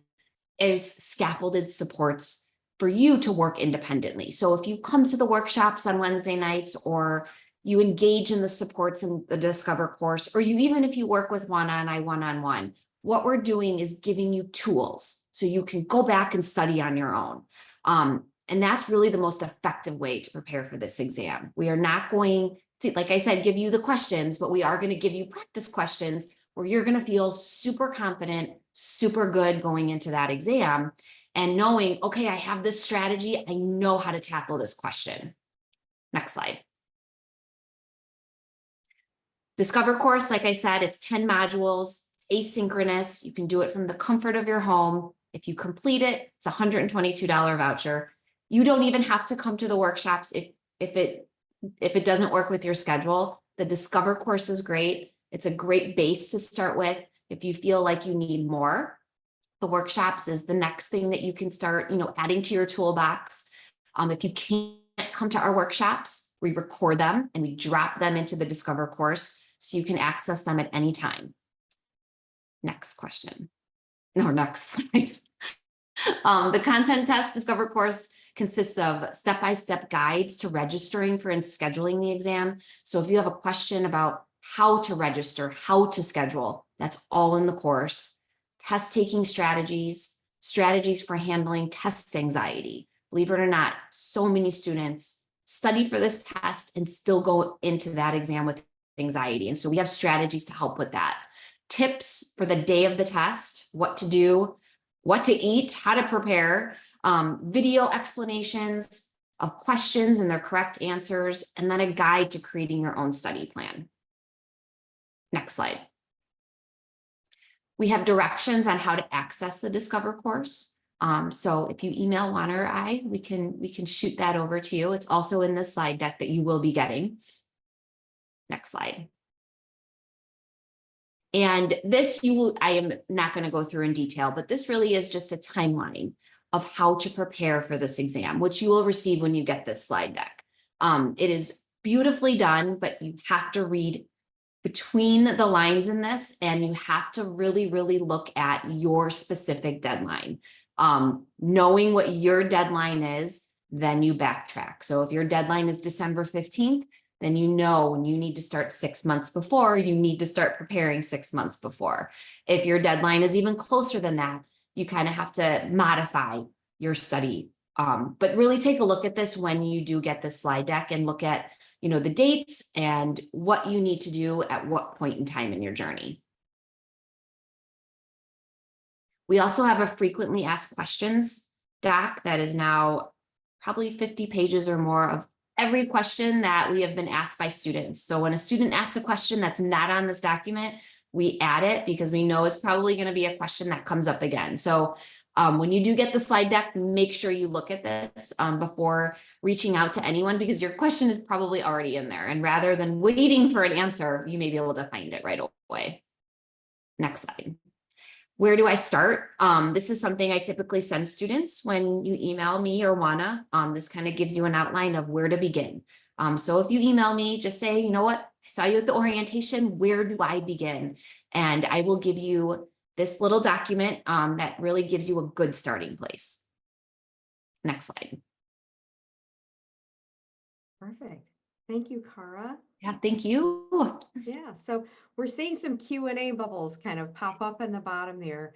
is scaffolded supports for you to work independently. So if you come to the workshops on Wednesday nights, or you engage in the supports in the Discover course, or even if you work with I one-on-one, what we're doing is giving you tools so you can go back and study on your own. And that's really the most effective way to prepare for this exam. We are not going to, like I said, give you the questions, but we are going to give you practice questions where you're going to feel super confident, super good going into that exam and knowing, okay, I have this strategy. I know how to tackle this question. Next slide. Discover course, like I said, it's 10 modules, it's asynchronous. You can do it from the comfort of your home. If you complete it, it's a $122 voucher. You don't even have to come to the workshops if it doesn't work with your schedule. The Discover course is great. It's a great base to start with. If you feel like you need more, the workshops is the next thing that you can start, adding to your toolbox. If you can't come to our workshops, we record them and we drop them into the Discover course so you can access them at any time. Next question. No, next slide. The content test Discover course consists of step-by-step guides to registering for and scheduling the exam. So if you have a question about how to register, how to schedule, that's all in the course. Test taking strategies for handling test anxiety. Believe it or not, so many students study for this test and still go into that exam with anxiety. And so we have strategies to help with that. Tips for the day of the test, what to do, what to eat, how to prepare, video explanations of questions and their correct answers, and then a guide to creating your own study plan. Next slide. We have directions on how to access the Discover course. So if you email Juana or I, we can shoot that over to you. It's also in the slide deck that you will be getting. Next slide. And this I am not going to go through in detail, but this really is just a timeline of how to prepare for this exam, which you will receive when you get this slide deck. It is beautifully done, but you have to read between the lines in this, and you have to really, really look at your specific deadline. Knowing what your deadline is, then you backtrack. So if your deadline is December 15th, then you know when you need to start 6 months before, you need to start preparing 6 months before. If your deadline is even closer than that, you kind of have to modify your study. But really take a look at this when you do get this slide deck and look at, you know, the dates and what you need to do at what point in time in your journey. We also have a frequently asked questions doc that is now probably 50 pages or more of every question that we have been asked by students. So when a student asks a question that's not on this document, we add it because we know it's probably going to be a question that comes up again. So when you do get the slide deck, make sure you look at this before reaching out to anyone, because your question is probably already in there. And rather than waiting for an answer, you may be able to find it right away. Next slide. Where do I start? This is something I typically send students when you email me or Juana. This kind of gives you an outline of where to begin. So if you email me, just say, you know what, I saw you at the orientation, where do I begin? And I will give you this little document that really gives you a good starting place. Next slide. Perfect. Thank you, Cara. Yeah, thank you. Yeah, so we're seeing some Q&A bubbles kind of pop up in the bottom there.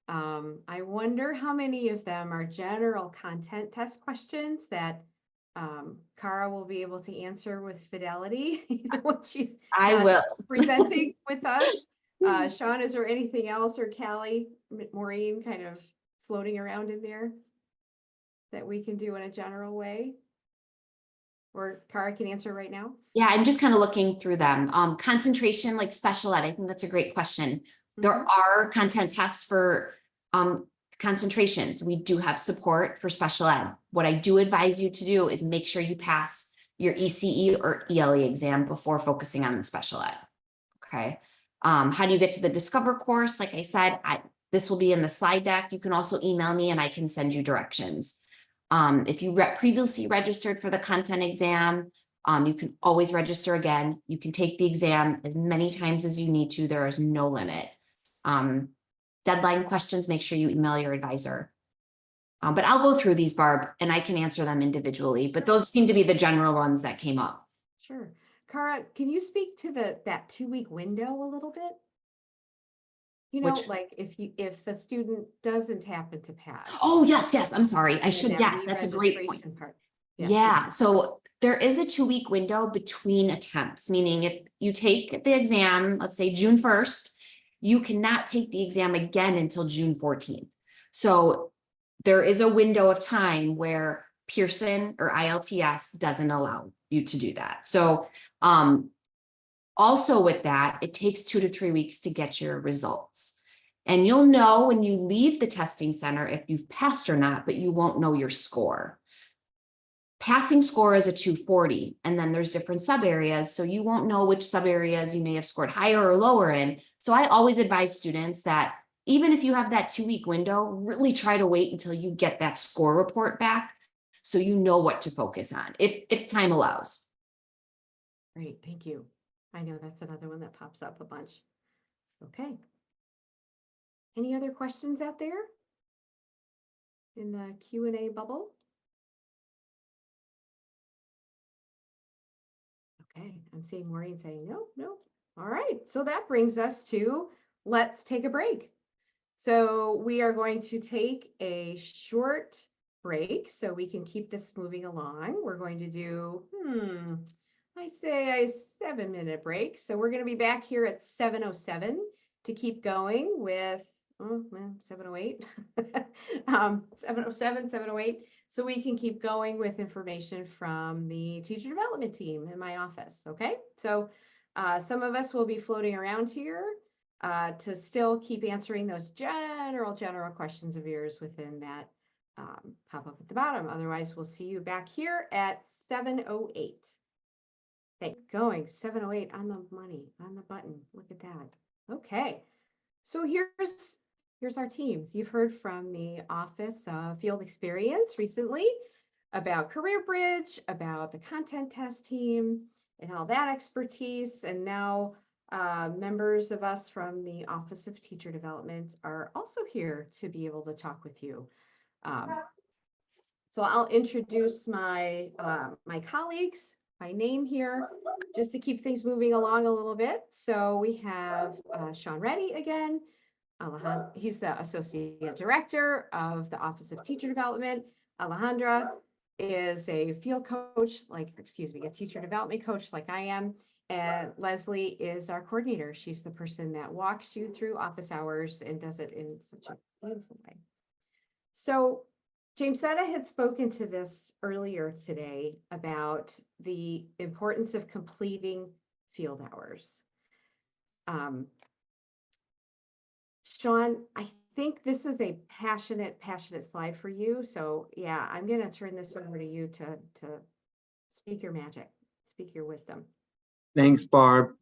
I wonder how many of them are general content test questions that Cara will be able to answer with fidelity, you know, when she's I will. presenting with us. Sean, is there anything else, or Callie, Maureen, kind of floating around in there that we can do in a general way? Or Cara can answer right now? Yeah, I'm just kind of looking through them. Concentration, like special ed, I think that's a great question. There are content tests for concentrations. We do have support for special ed. What I do advise you to do is make sure you pass your ECE or ELE exam before focusing on the special ed. Okay. How do you get to the Discover course? Like I said, this will be in the slide deck. You can also email me and I can send you directions. If you previously registered for the content exam, you can always register again. You can take the exam as many times as you need to. There is no limit. Deadline questions, make sure you email your advisor. But I'll go through these, Barb, and I can answer them individually, but those seem to be the general ones that came up. Sure. Cara, can you speak to that 2-week window a little bit? You know, like if the student doesn't happen to pass. Oh, yes. I'm sorry. I should. that Yes, that's a great point. re-registration part. Yeah. So there is a 2-week window between attempts, meaning if you take the exam, let's say June 1st, you cannot take the exam again until June 14th. So there is a window of time where Pearson or ILTS doesn't allow you to do that. So also with that, it takes 2 to 3 weeks to get your results. And you'll know when you leave the testing center if you've passed or not, but you won't know your score. Passing score is a 240, and then there's different sub areas. So you won't know which sub areas you may have scored higher or lower in. So I always advise students that even if you have that 2-week window, really try to wait until you get that score report back so you know what to focus on if time allows. Great, thank you. I know that's another one that pops up a bunch. Okay. Any other questions out there in the Q&A bubble? Okay, I'm seeing Maureen saying no. All right, so that brings us to let's take a break. So we are going to take a short break so we can keep this moving along. We're going to do, I say a 7-minute break. So we're going to be back here at 7:07 to keep going with, 7:08, 7:07, 7:08. So we can keep going with information from the teacher development team in my office. Okay, so some of us will be floating around here to still keep answering those general questions of yours within that pop up at the bottom. Otherwise, we'll see you back here at 7:08. Okay, going 7:08 on the money, on the button. Look at that. Okay, so here's our teams. You've heard from the Office of Field Experience recently about Career Bridge, about the content test team and all that expertise. And now members of us from the Office of Teacher Development are also here to be able to talk with you. So I'll introduce my my colleagues. by name here, just to keep things moving along a little bit. So we have Sean Reddy again. He's the Associate Director of the Office of Teacher Development. Alejandra is a field coach, a teacher development coach like I am. And Leslie is our coordinator. She's the person that walks you through office hours and does it in such a beautiful way. So Jamesetta had spoken to this earlier today about the importance of completing field hours. Sean, I think this is a passionate slide for you. So yeah, I'm going to turn this over to you to speak your magic, speak your wisdom. Thanks, Barb.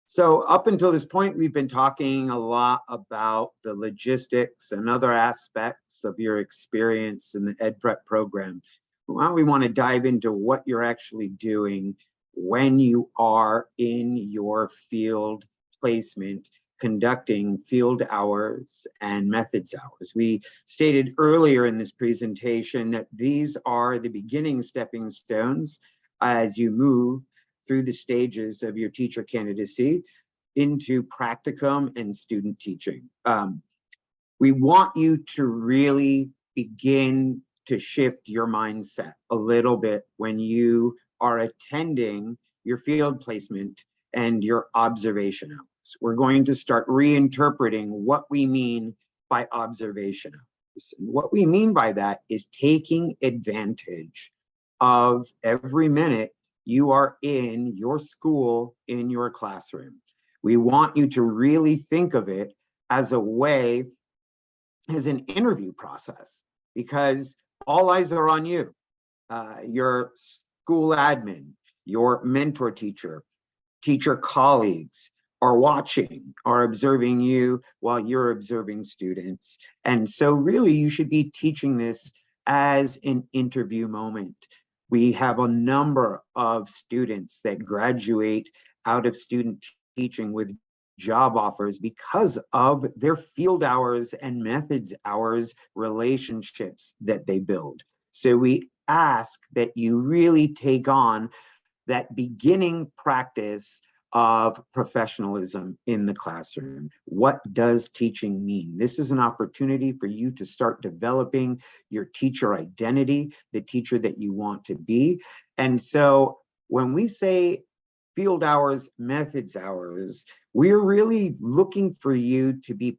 So up until this point, we've been talking a lot about the logistics and other aspects of your experience in the Ed Prep program. Now we want to dive into what you're actually doing when you are in your field placement, conducting field hours and methods hours. We stated earlier in this presentation that these are the beginning stepping stones as you move through the stages of your teacher candidacy into practicum and student teaching. We want you to really begin to shift your mindset a little bit when you are attending your field placement and your observation hours. We're going to start reinterpreting what we mean by observation hours. And what we mean by that is taking advantage of every minute you are in your school, in your classroom. We want you to really think of it as a way, as an interview process, because all eyes are on you. Your school admin, your mentor teacher, teacher colleagues are watching, are observing you while you're observing students. And so really you should be teaching this as an interview moment. We have a number of students that graduate out of student teaching with job offers because of their field hours and methods hours relationships that they build. So we ask that you really take on that beginning practice of professionalism in the classroom. What does teaching mean? This is an opportunity for you to start developing your teacher identity, the teacher that you want to be. And so when we say field hours, methods hours, we're really looking for you to be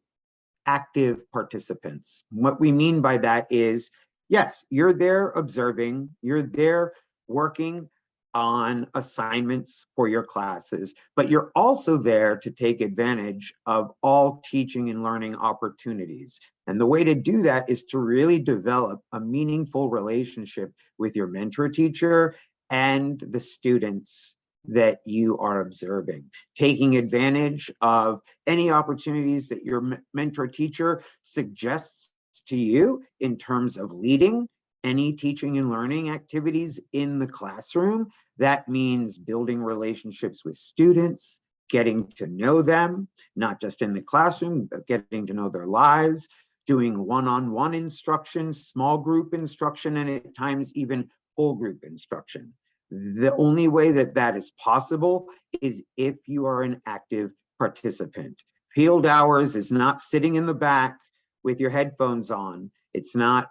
active participants. What we mean by that is, yes, you're there observing, you're there working on assignments for your classes, but you're also there to take advantage of all teaching and learning opportunities. And the way to do that is to really develop a meaningful relationship with your mentor teacher and the students that you are observing, taking advantage of any opportunities that your mentor teacher suggests to you in terms of leading any teaching and learning activities in the classroom. That means building relationships with students, getting to know them, not just in the classroom, but getting to know their lives, doing one-on-one instruction, small group instruction, and at times even whole group instruction. The only way that that is possible is if you are an active participant. Field hours is not sitting in the back with your headphones on. It's not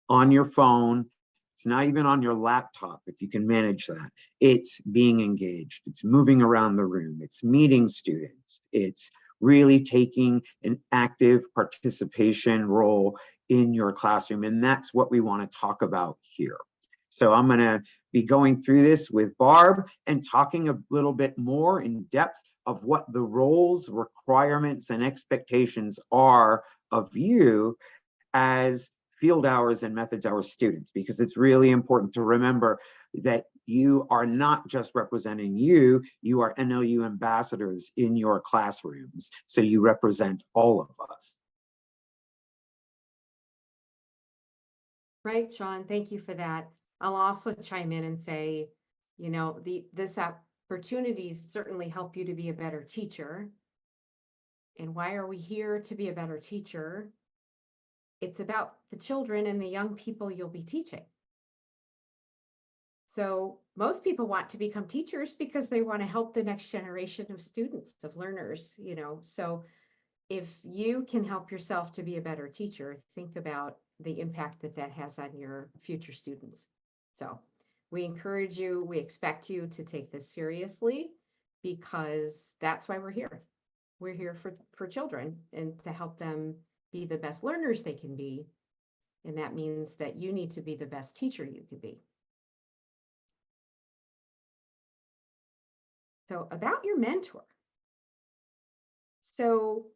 on your phone. It's not even on your laptop, if you can manage that. It's being engaged. It's moving around the room. It's meeting students. It's really taking an active participation role in your classroom. And that's what we want to talk about here. So I'm going to be going through this with Barb and talking a little bit more in depth of what the roles, requirements, and expectations are of you as field hours and methods hours students, because it's really important to remember that you are not just representing you, you are NLU ambassadors in your classrooms. So you represent all of us. Right, Sean, thank you for that. I'll also chime in and say, you know, this opportunities certainly help you to be a better teacher. And why are we here to be a better teacher? It's about the children and the young people you'll be teaching. So most people want to become teachers because they want to help the next generation of students, of learners, So if you can help yourself to be a better teacher, think about the impact that that has on your future students. So we encourage you, we expect you to take this seriously because that's why we're here. We're here for children and to help them be the best learners they can be. And that means that you need to be the best teacher you could be. So about your mentor. So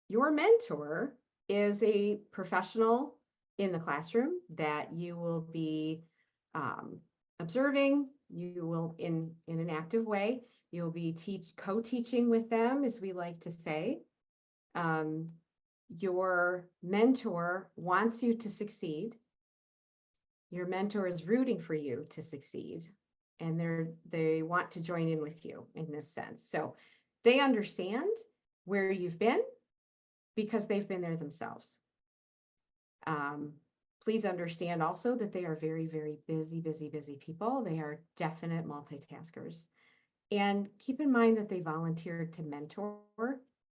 your mentor is a professional in the classroom that you will be observing. You will, in an active way, you'll be co-teaching with them, as we like to say. Your mentor wants you to succeed. Your mentor is rooting for you to succeed, and they want to join in with you in this sense. So they understand where you've been because they've been there themselves. Please understand also that they are very, very busy people. They are definite multitaskers. And keep in mind that they volunteered to mentor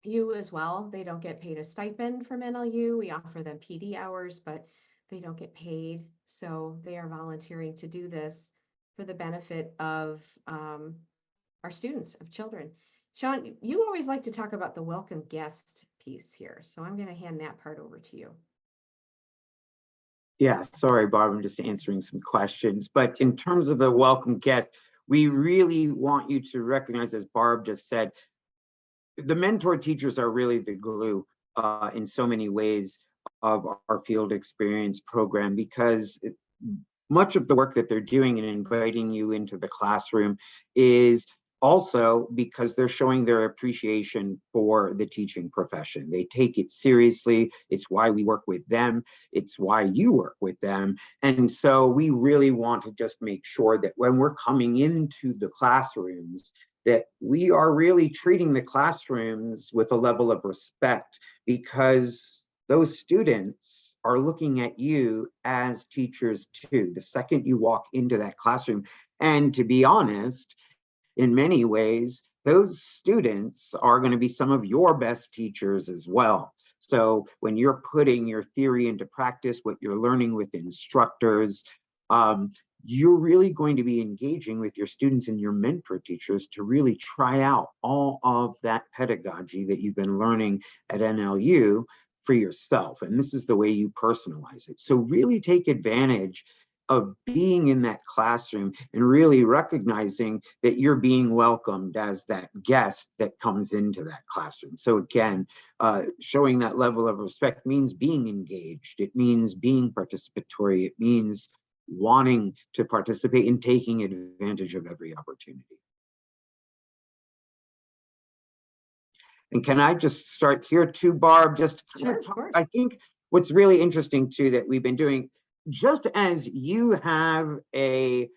you as well. They don't get paid a stipend from NLU. We offer them PD hours, but they don't get paid. So they are volunteering to do this for the benefit of our students, of children. Sean, you always like to talk about the welcome guest piece here. So I'm going to hand that part over to you. Yeah, sorry, Barb, I'm just answering some questions. But in terms of the welcome guest, we really want you to recognize, as Barb just said, the mentor teachers are really the glue in so many ways of our field experience program, because much of the work that they're doing and inviting you into the classroom is also because they're showing their appreciation for the teaching profession. They take it seriously. It's why we work with them. It's why you work with them. And so we really want to just make sure that when we're coming into the classrooms, that we are really treating the classrooms with a level of respect, because those students are looking at you as teachers too, the second you walk into that classroom. And to be honest, in many ways, those students are going to be some of your best teachers as well. So when you're putting your theory into practice, what you're learning with instructors, you're really going to be engaging with your students and your mentor teachers to really try out all of that pedagogy that you've been learning at NLU for yourself. And this is the way you personalize it. So really take advantage of being in that classroom and really recognizing that you're being welcomed as that guest that comes into that classroom. So again, showing that level of respect means being engaged. It means being participatory. It means wanting to participate and taking advantage of every opportunity. And can I just start here too, Barb? Just Sure, of course. I think what's really interesting too that we've been doing, just as you have a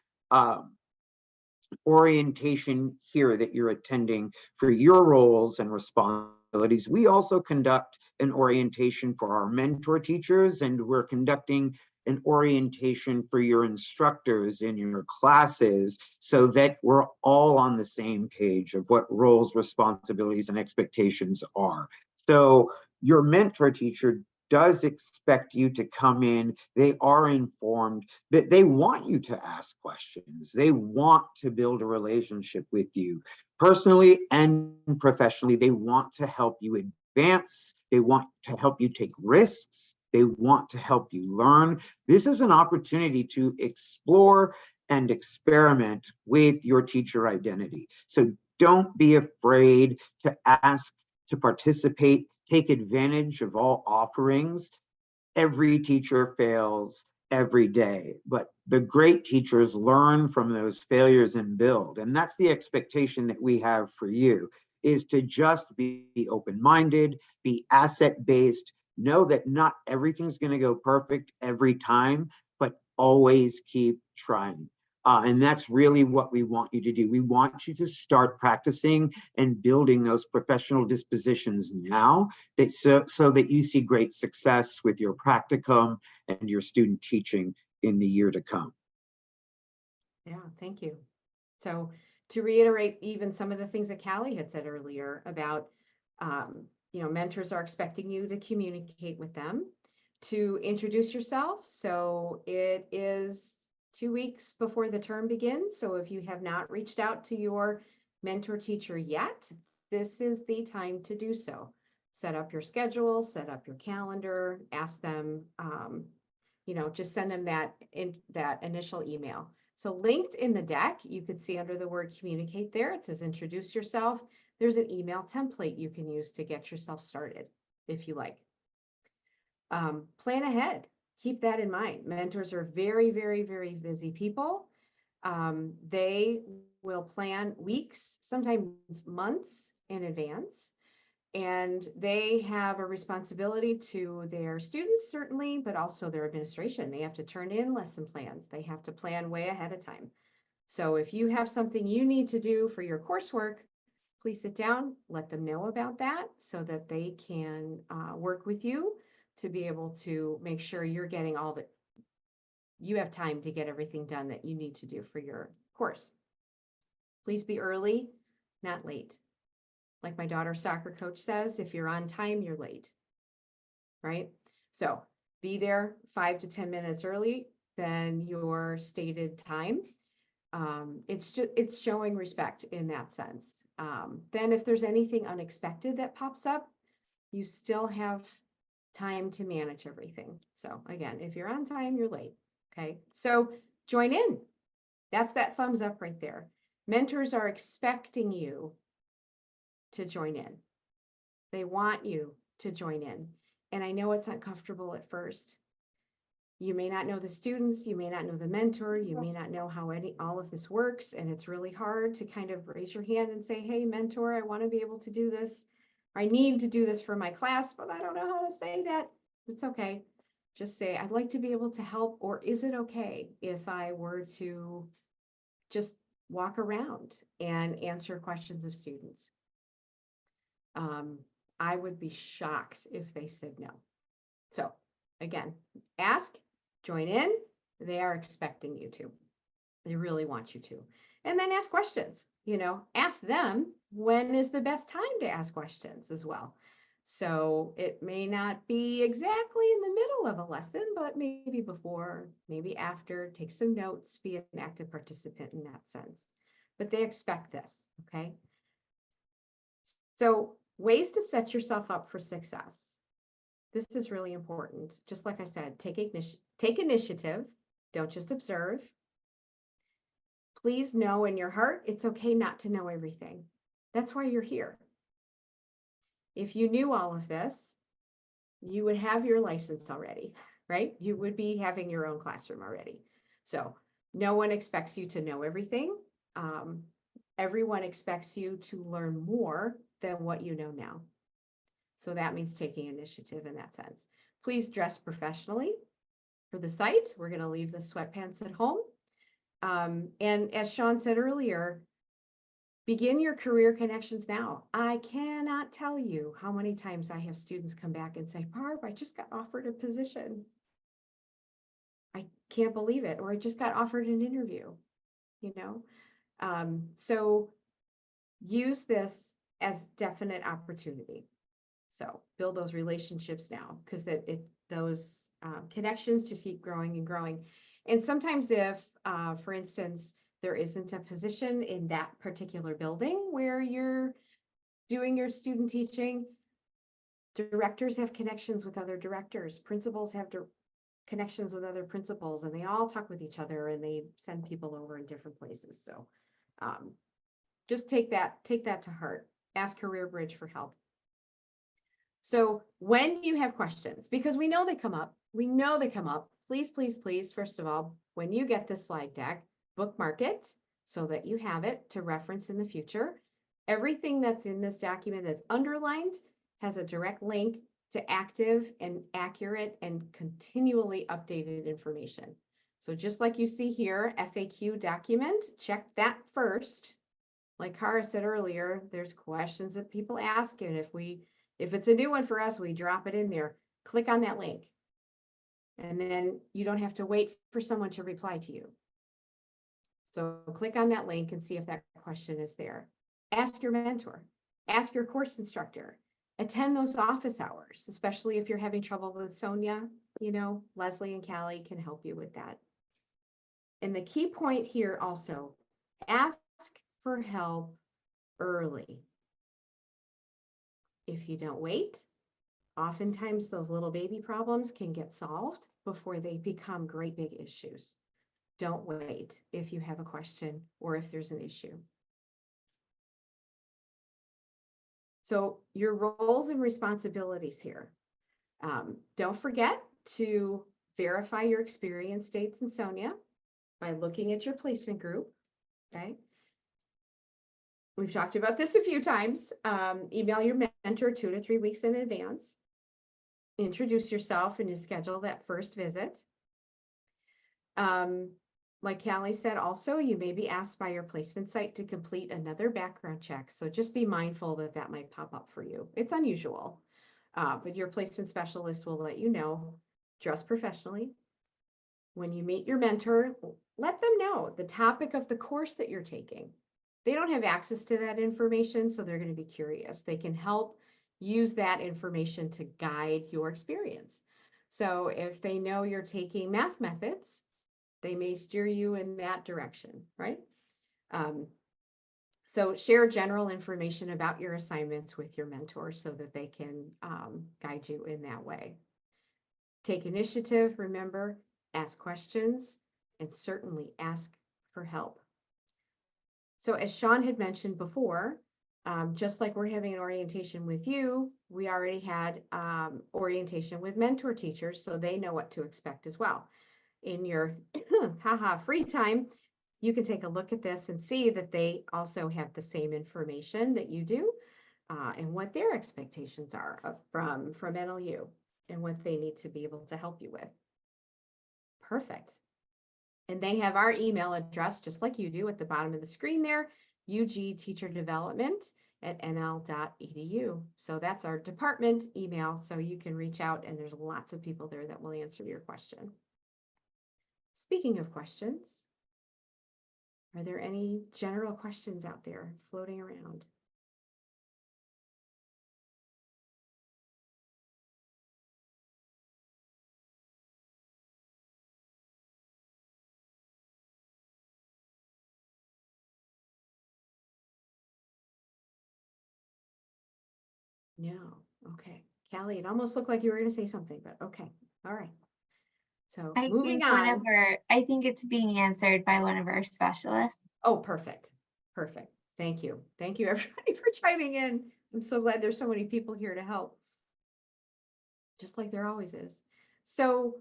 orientation here that you're attending for your roles and responsibilities, we also conduct an orientation for our mentor teachers, and we're conducting an orientation for your instructors in your classes, so that we're all on the same page of what roles, responsibilities, and expectations are. So your mentor teacher does expect you to come in. They are informed that they want you to ask questions. They want to build a relationship with you personally and professionally. They want to help you advance. They want to help you take risks. They want to help you learn. This is an opportunity to explore and experiment with your teacher identity. So don't be afraid to ask, to participate. Take advantage of all offerings. Every teacher fails every day, but the great teachers learn from those failures and build. And that's the expectation that we have for you, is to just be open-minded, be asset-based, know that not everything's going to go perfect every time, but always keep trying. And that's really what we want you to do. We want you to start practicing and building those professional dispositions now, that so that you see great success with your practicum and your student teaching in the year to come. Yeah, thank you. So to reiterate even some of the things that Callie had said earlier about, mentors are expecting you to communicate with them, to introduce yourself. So it is 2 weeks before the term begins. So if you have not reached out to your mentor teacher yet, this is the time to do so. Set up your schedule, set up your calendar, ask them, just send them that initial email. So linked in the deck, you could see under the word communicate there, it says introduce yourself. There's an email template you can use to get yourself started if you like. Plan ahead. Keep that in mind. Mentors are very, very, very busy people. They will plan weeks, sometimes months in advance. And they have a responsibility to their students, certainly, but also their administration. They have to turn in lesson plans. They have to plan way ahead of time. So if you have something you need to do for your coursework, please sit down, let them know about that so that they can work with you to be able to make sure you're getting all that you have time to get everything done that you need to do for your course. Please be early, not late. Like my daughter's soccer coach says, if you're on time, you're late, right? So be there 5 to 10 minutes early than your stated time. It's showing respect in that sense. Then if there's anything unexpected that pops up, you still have time to manage everything. So again, if you're on time, you're late, okay? So join in. That's that thumbs up right there. Mentors are expecting you to join in. They want you to join in. And I know it's uncomfortable at first. You may not know the students, you may not know the mentor, you may not know how all of this works, and it's really hard to kind of raise your hand and say, hey, mentor, I want to be able to do this. I need to do this for my class, but I don't know how to say that. It's okay. Just say, I'd like to be able to help, or is it okay if I were to just walk around and answer questions of students? I would be shocked if they said no. So again, ask, join in. They are expecting you to. They really want you to. And then ask questions, ask them when is the best time to ask questions as well. So it may not be exactly in the middle of a lesson, but maybe before, maybe after, take some notes, be an active participant in that sense. But they expect this, okay? So ways to set yourself up for success. This is really important. Just like I said, take initiative. Don't just observe. Please know in your heart, it's okay not to know everything. That's why you're here. If you knew all of this, you would have your license already, right? You would be having your own classroom already. So no one expects you to know everything. Everyone expects you to learn more than what you know now. So that means taking initiative in that sense. Please dress professionally for the site. We're going to leave the sweatpants at home. And as Sean said earlier, begin your career connections now. I cannot tell you how many times I have students come back and say, Barb, I just got offered a position. I can't believe it. Or I just got offered an interview, So use this as definite opportunity. So build those relationships now, because those connections just keep growing and growing. And sometimes if, for instance, there isn't a position in that particular building where you're doing your student teaching, directors have connections with other directors, principals have connections with other principals, and they all talk with each other and they send people over in different places. So just take that to heart. Ask CareerBridge for help. So when you have questions, because we know they come up, please, please, please, first of all, when you get this slide deck, bookmark it so that you have it to reference in the future. Everything that's in this document that's underlined has a direct link to active and accurate and continually updated information. So just like you see here, FAQ document, check that first. Like Kara said earlier, there's questions that people ask, and if it's a new one for us, we drop it in there. Click on that link. And then you don't have to wait for someone to reply to you. So click on that link and see if that question is there. Ask your mentor, ask your course instructor, attend those office hours, especially if you're having trouble with Sonia, you know, Leslie and Callie can help you with that. And the key point here also, ask for help early. If you don't wait, oftentimes those little baby problems can get solved before they become great big issues. Don't wait if you have a question or if there's an issue. So your roles and responsibilities here. Don't forget to verify your experience dates in Sonia by looking at your placement group, okay? We've talked about this a few times. Email your mentor 2 to 3 weeks in advance. Introduce yourself and you schedule that first visit. Like Callie said, also, you may be asked by your placement site to complete another background check. So just be mindful that that might pop up for you. It's unusual, but your placement specialist will let you know. Dress professionally. When you meet your mentor, let them know the topic of the course that you're taking. They don't have access to that information, so they're going to be curious. They can help use that information to guide your experience. So if they know you're taking math methods, they may steer you in that direction, right? So share general information about your assignments with your mentor so that they can guide you in that way. Take initiative, remember, ask questions, and certainly ask for help. So as Sean had mentioned before, just like we're having an orientation with you, we already had orientation with mentor teachers, so they know what to expect as well. In your free time, you can take a look at this and see that they also have the same information that you do and what their expectations are from NLU and what they need to be able to help you with. Perfect. And they have our email address, just like you do, at the bottom of the screen there, ugteacherdevelopment@nl.edu. So that's our department email, so you can reach out and there's lots of people there that will answer your question. Speaking of questions, are there any general questions out there floating around? No. Okay. Callie, it almost looked like you were going to say something, but okay. All right. So moving on. I think it's being answered by one of our specialists. Oh, perfect. Perfect. Thank you. Thank you, everybody, for chiming in. I'm so glad there's so many people here to help. Just like there always is. So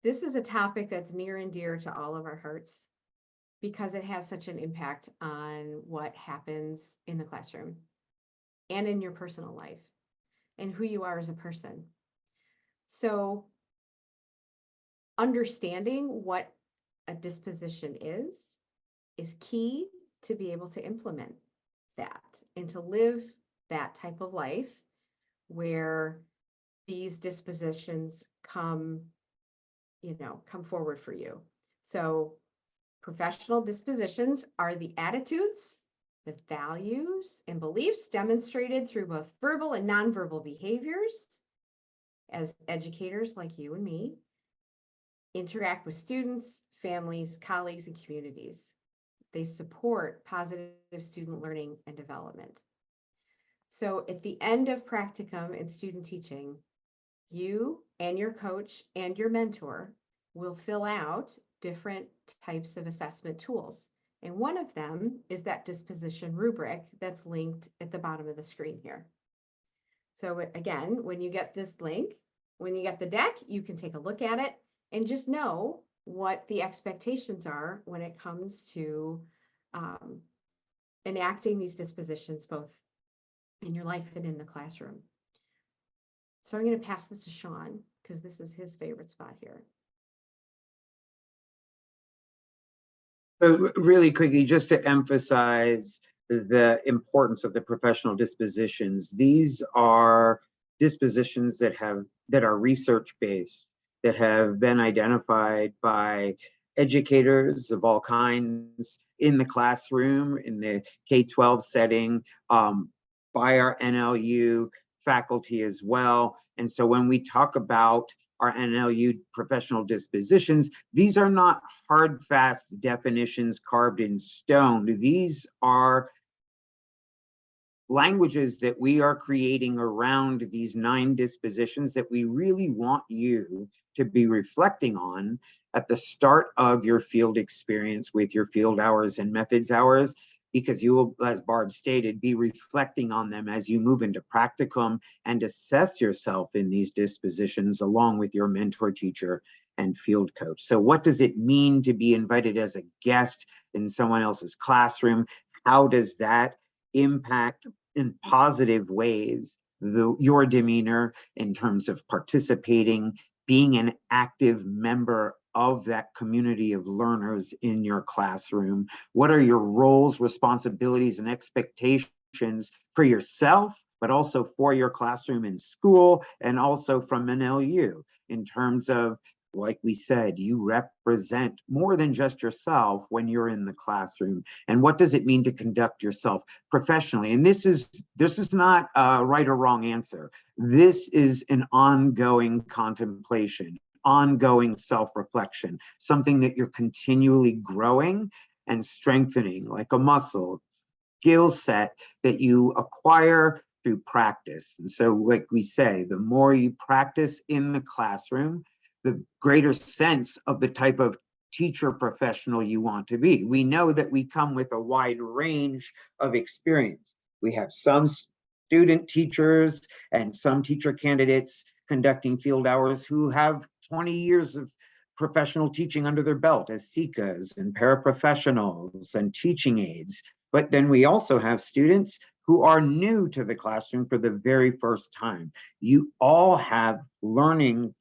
this is a topic that's near and dear to all of our hearts because it has such an impact on what happens in the classroom and in your personal life and who you are as a person. So understanding what a disposition is key to be able to implement that and to live that type of life where these dispositions come forward for you. So professional dispositions are the attitudes, the values, and beliefs demonstrated through both verbal and nonverbal behaviors as educators like you and me interact with students, families, colleagues, and communities. They support positive student learning and development. So at the end of practicum in student teaching, you and your coach and your mentor will fill out different types of assessment tools. And one of them is that disposition rubric that's linked at the bottom of the screen here. So again, when you get this link, when you get the deck, you can take a look at it and just know what the expectations are when it comes to enacting these dispositions, both in your life and in the classroom. So I'm going to pass this to Sean because this is his favorite spot here. So really quickly, just to emphasize the importance of the professional dispositions, these are dispositions that are research-based, that have been identified by educators of all kinds in the classroom, in the K-12 setting, by our NLU faculty as well. And so when we talk about our NLU professional dispositions, these are not hard, fast definitions carved in stone. These are languages that we are creating around these 9 dispositions that we really want you to be reflecting on at the start of your field experience with your field hours and methods hours, because you will, as Barb stated, be reflecting on them as you move into practicum and assess yourself in these dispositions along with your mentor teacher and field coach. So what does it mean to be invited as a guest in someone else's classroom? How does that impact in positive ways your demeanor in terms of participating, being an active member of that community of learners in your classroom? What are your roles, responsibilities, and expectations for yourself, but also for your classroom in school, and also from NLU in terms of, like we said, you represent more than just yourself when you're in the classroom. And what does it mean to conduct yourself professionally? And this is not a right or wrong answer. This is an ongoing contemplation, ongoing self-reflection, something that you're continually growing and strengthening like a muscle, skill set that you acquire through practice. And so, like we say, the more you practice in the classroom, the greater sense of the type of teacher professional you want to be. We know that we come with a wide range of experience. We have some student teachers and some teacher candidates conducting field hours who have 20 years of professional teaching under their belt as SICAs and paraprofessionals and teaching aides. But then we also have students who are new to the classroom for the very first time. You all have learning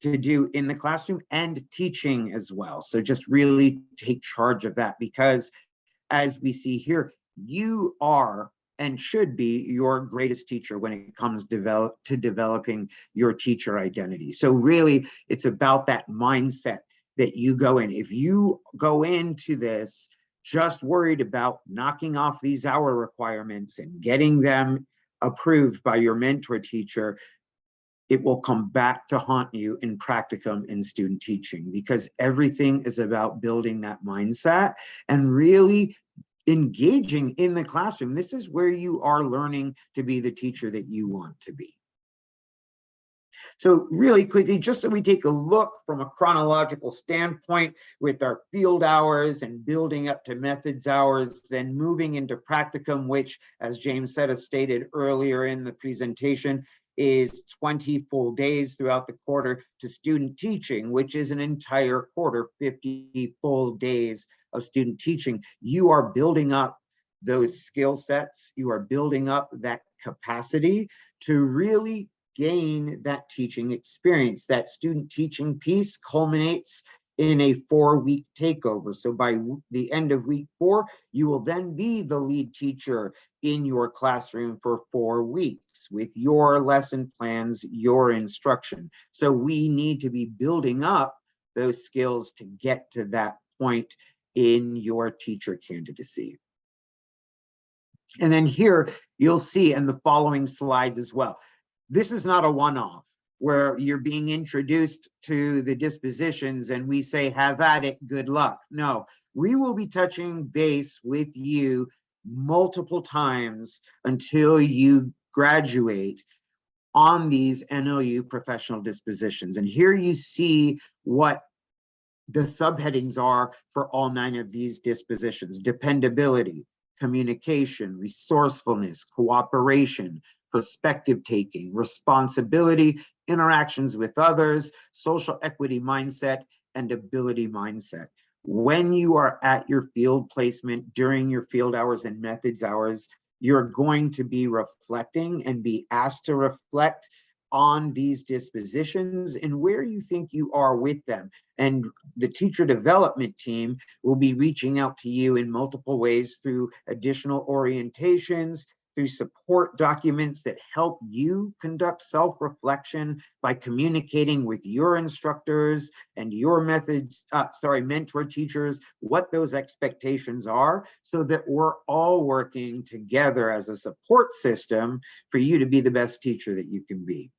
to do in the classroom and teaching as well. So just really take charge of that, because as we see here, you are and should be your greatest teacher when it comes to developing your teacher identity. So really, it's about that mindset that you go in. If you go into this just worried about knocking off these hour requirements and getting them approved by your mentor teacher, it will come back to haunt you in practicum and student teaching, because everything is about building that mindset and really engaging in the classroom. This is where you are learning to be the teacher that you want to be. So really quickly, just so we take a look from a chronological standpoint with our field hours and building up to methods hours, then moving into practicum, which, as James Setta stated earlier in the presentation, is 20 full days throughout the quarter, to student teaching, which is an entire quarter, 50 full days of student teaching. You are building up those skill sets. You are building up that capacity to really gain that teaching experience. That student teaching piece culminates in a 4-week takeover. So by the end of week 4, you will then be the lead teacher in your classroom for 4 weeks with your lesson plans, your instruction. So we need to be building up those skills to get to that point in your teacher candidacy. And then here you'll see in the following slides as well, this is not a one-off where you're being introduced to the dispositions and we say, have at it, good luck. No, we will be touching base with you multiple times until you graduate on these NLU professional dispositions. And here you see what the subheadings are for all 9 of these dispositions: dependability, communication, resourcefulness, cooperation, perspective taking, responsibility, interactions with others, social equity mindset, and ability mindset. When you are at your field placement during your field hours and methods hours, you're going to be reflecting and be asked to reflect on these dispositions and where you think you are with them. And the teacher development team will be reaching out to you in multiple ways through additional orientations, through support documents that help you conduct self-reflection by communicating with your instructors and your mentor teachers, what those expectations are, so that we're all working together as a support system for you to be the best teacher that you can be.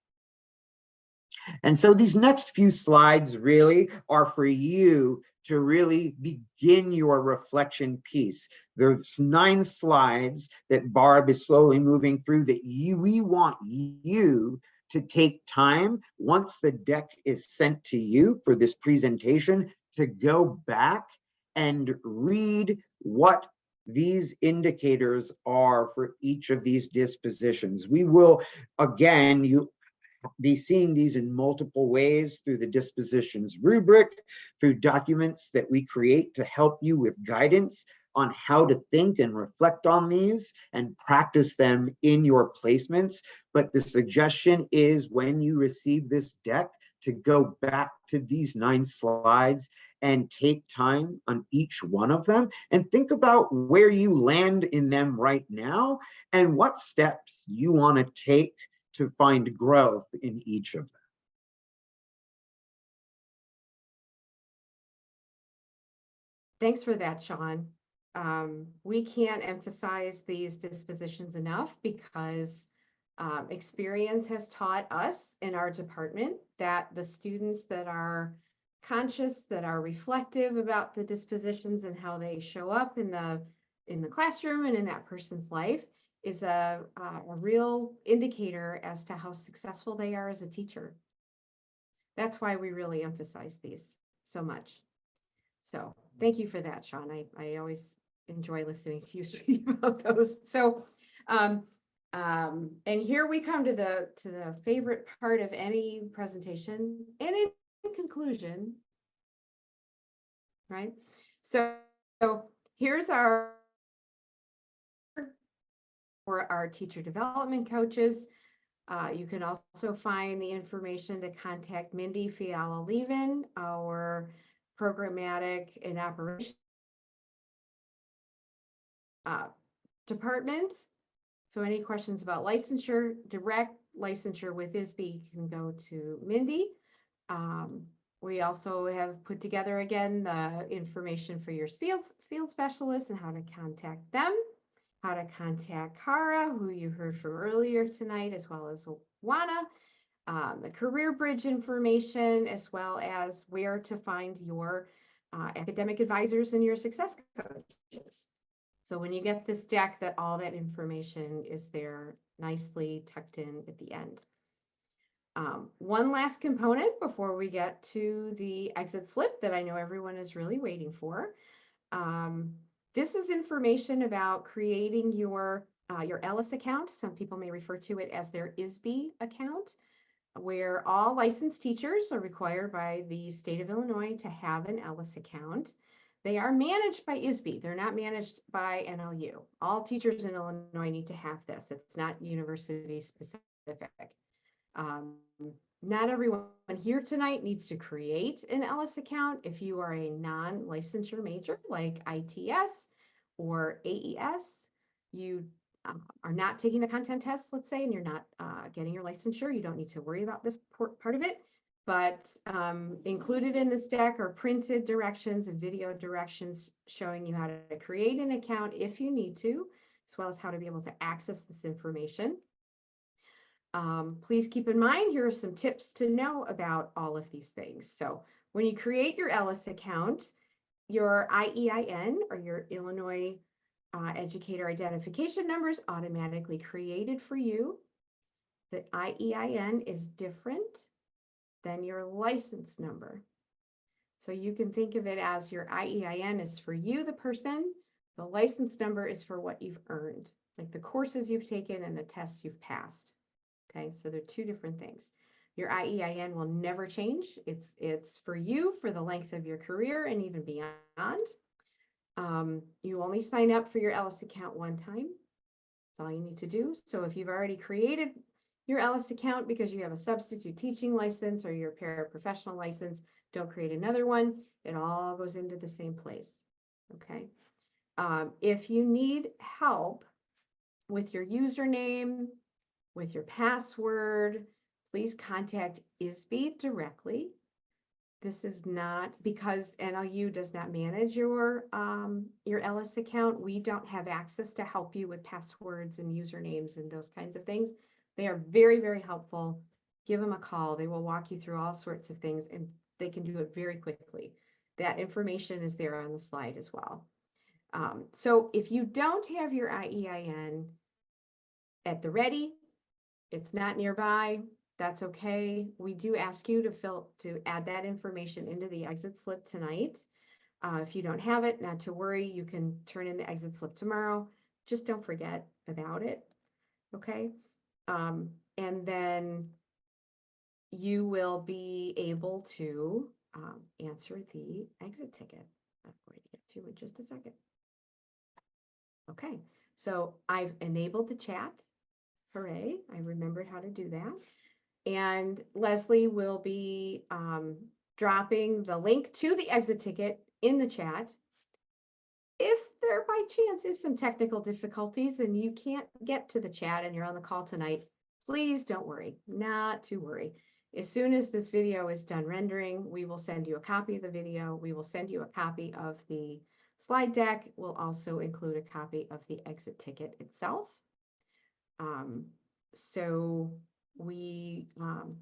And so these next few slides really are for you to really begin your reflection piece. There's 9 slides that Barb is slowly moving through that we want you to take time, once the deck is sent to you for this presentation, to go back and read what these indicators are for each of these dispositions. We will, again, be seeing these in multiple ways through the dispositions rubric, through documents that we create to help you with guidance on how to think and reflect on these and practice them in your placements. But the suggestion is, when you receive this deck, to go back to these 9 slides and take time on each one of them and think about where you land in them right now and what steps you want to take to find growth in each of them. Thanks for that, Sean. We can't emphasize these dispositions enough, because experience has taught us in our department that the students that are conscious, that are reflective about the dispositions and how they show up in the classroom and in that person's life, is a real indicator as to how successful they are as a teacher. That's why we really emphasize these so much. So thank you for that, Sean. I always enjoy listening to you speak about those. So, and here we come to the favorite part of any presentation, and in conclusion, right? So here's for our teacher development coaches. You can also find the information to contact Mindy Fiala-Levin, our programmatic and operations department. So any questions about licensure, direct licensure with ISB, can go to Mindy. We also have put together again the information for your field specialists and how to contact them, how to contact Kara, who you heard from earlier tonight, as well as Juana, the Career Bridge information, as well as where to find your academic advisors and your success coaches. So when you get this deck, that all that information is there nicely tucked in at the end. One last component before we get to the exit slip that I know everyone is really waiting for. This is information about creating your ELLIS account. Some people may refer to it as their ISB account, where all licensed teachers are required by the state of Illinois to have an ELLIS account. They are managed by ISB. They're not managed by NLU. All teachers in Illinois need to have this. It's not university specific. Not everyone here tonight needs to create an ELLIS account. If you are a non-licensure major like ITS or AES, you are not taking the content test, let's say, and you're not getting your licensure, you don't need to worry about this part of it. But included in this deck are printed directions and video directions showing you how to create an account if you need to, as well as how to be able to access this information. Please keep in mind, here are some tips to know about all of these things. So when you create your ELLIS account, your IEIN, or your Illinois Educator Identification Number, is automatically created for you. The IEIN is different than your license number. So you can think of it as your IEIN is for you, the person. The license number is for what you've earned, like the courses you've taken and the tests you've passed. Okay, so they're 2 different things. Your IEIN will never change. It's for you for the length of your career and even beyond. You only sign up for your ELLIS account one time. That's all you need to do. So if you've already created your ELLIS account because you have a substitute teaching license or your paraprofessional license, don't create another one. It all goes into the same place. Okay. If you need help with your username, with your password, please contact ISB directly. This is not because NLU does not manage your Ellis account. We don't have access to help you with passwords and usernames and those kinds of things. They are very, very helpful. Give them a call. They will walk you through all sorts of things, and they can do it very quickly. That information is there on the slide as well. So if you don't have your IEIN at the ready, it's not nearby, that's okay. We do ask you to add that information into the exit slip tonight. If you don't have it, not to worry, you can turn in the exit slip tomorrow. Just don't forget about it, okay? And then you will be able to answer the exit ticket. I'm going to get to in just a second. Okay, so I've enabled the chat. Hooray, I remembered how to do that. And Leslie will be dropping the link to the exit ticket in the chat. If there by chance is some technical difficulties and you can't get to the chat and you're on the call tonight, please don't worry, not to worry. As soon as this video is done rendering, we will send you a copy of the video. We will send you a copy of the slide deck. We'll also include a copy of the exit ticket itself. So we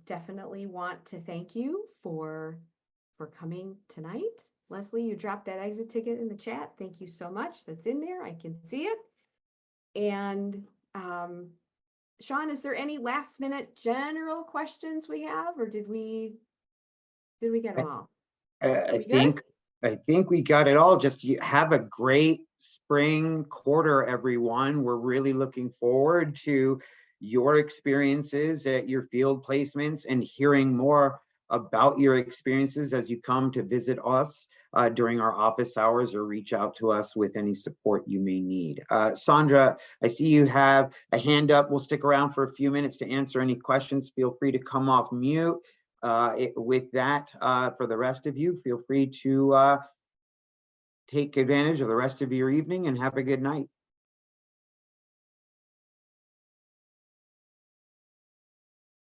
definitely want to thank you for coming tonight. Leslie, you dropped that exit ticket in the chat. Thank you so much. That's in there. I can see it. And Sean, is there any last minute general questions we have, or did we get them all? I think we got it all. Just have a great spring quarter, everyone. We're really looking forward to your experiences at your field placements and hearing more about your experiences as you come to visit us during our office hours or reach out to us with any support you may need. Sandra, I see you have a hand up. We'll stick around for a few minutes to answer any questions. Feel free to come off mute. With that, for the rest of you, feel free to take advantage of the rest of your evening and have a good night.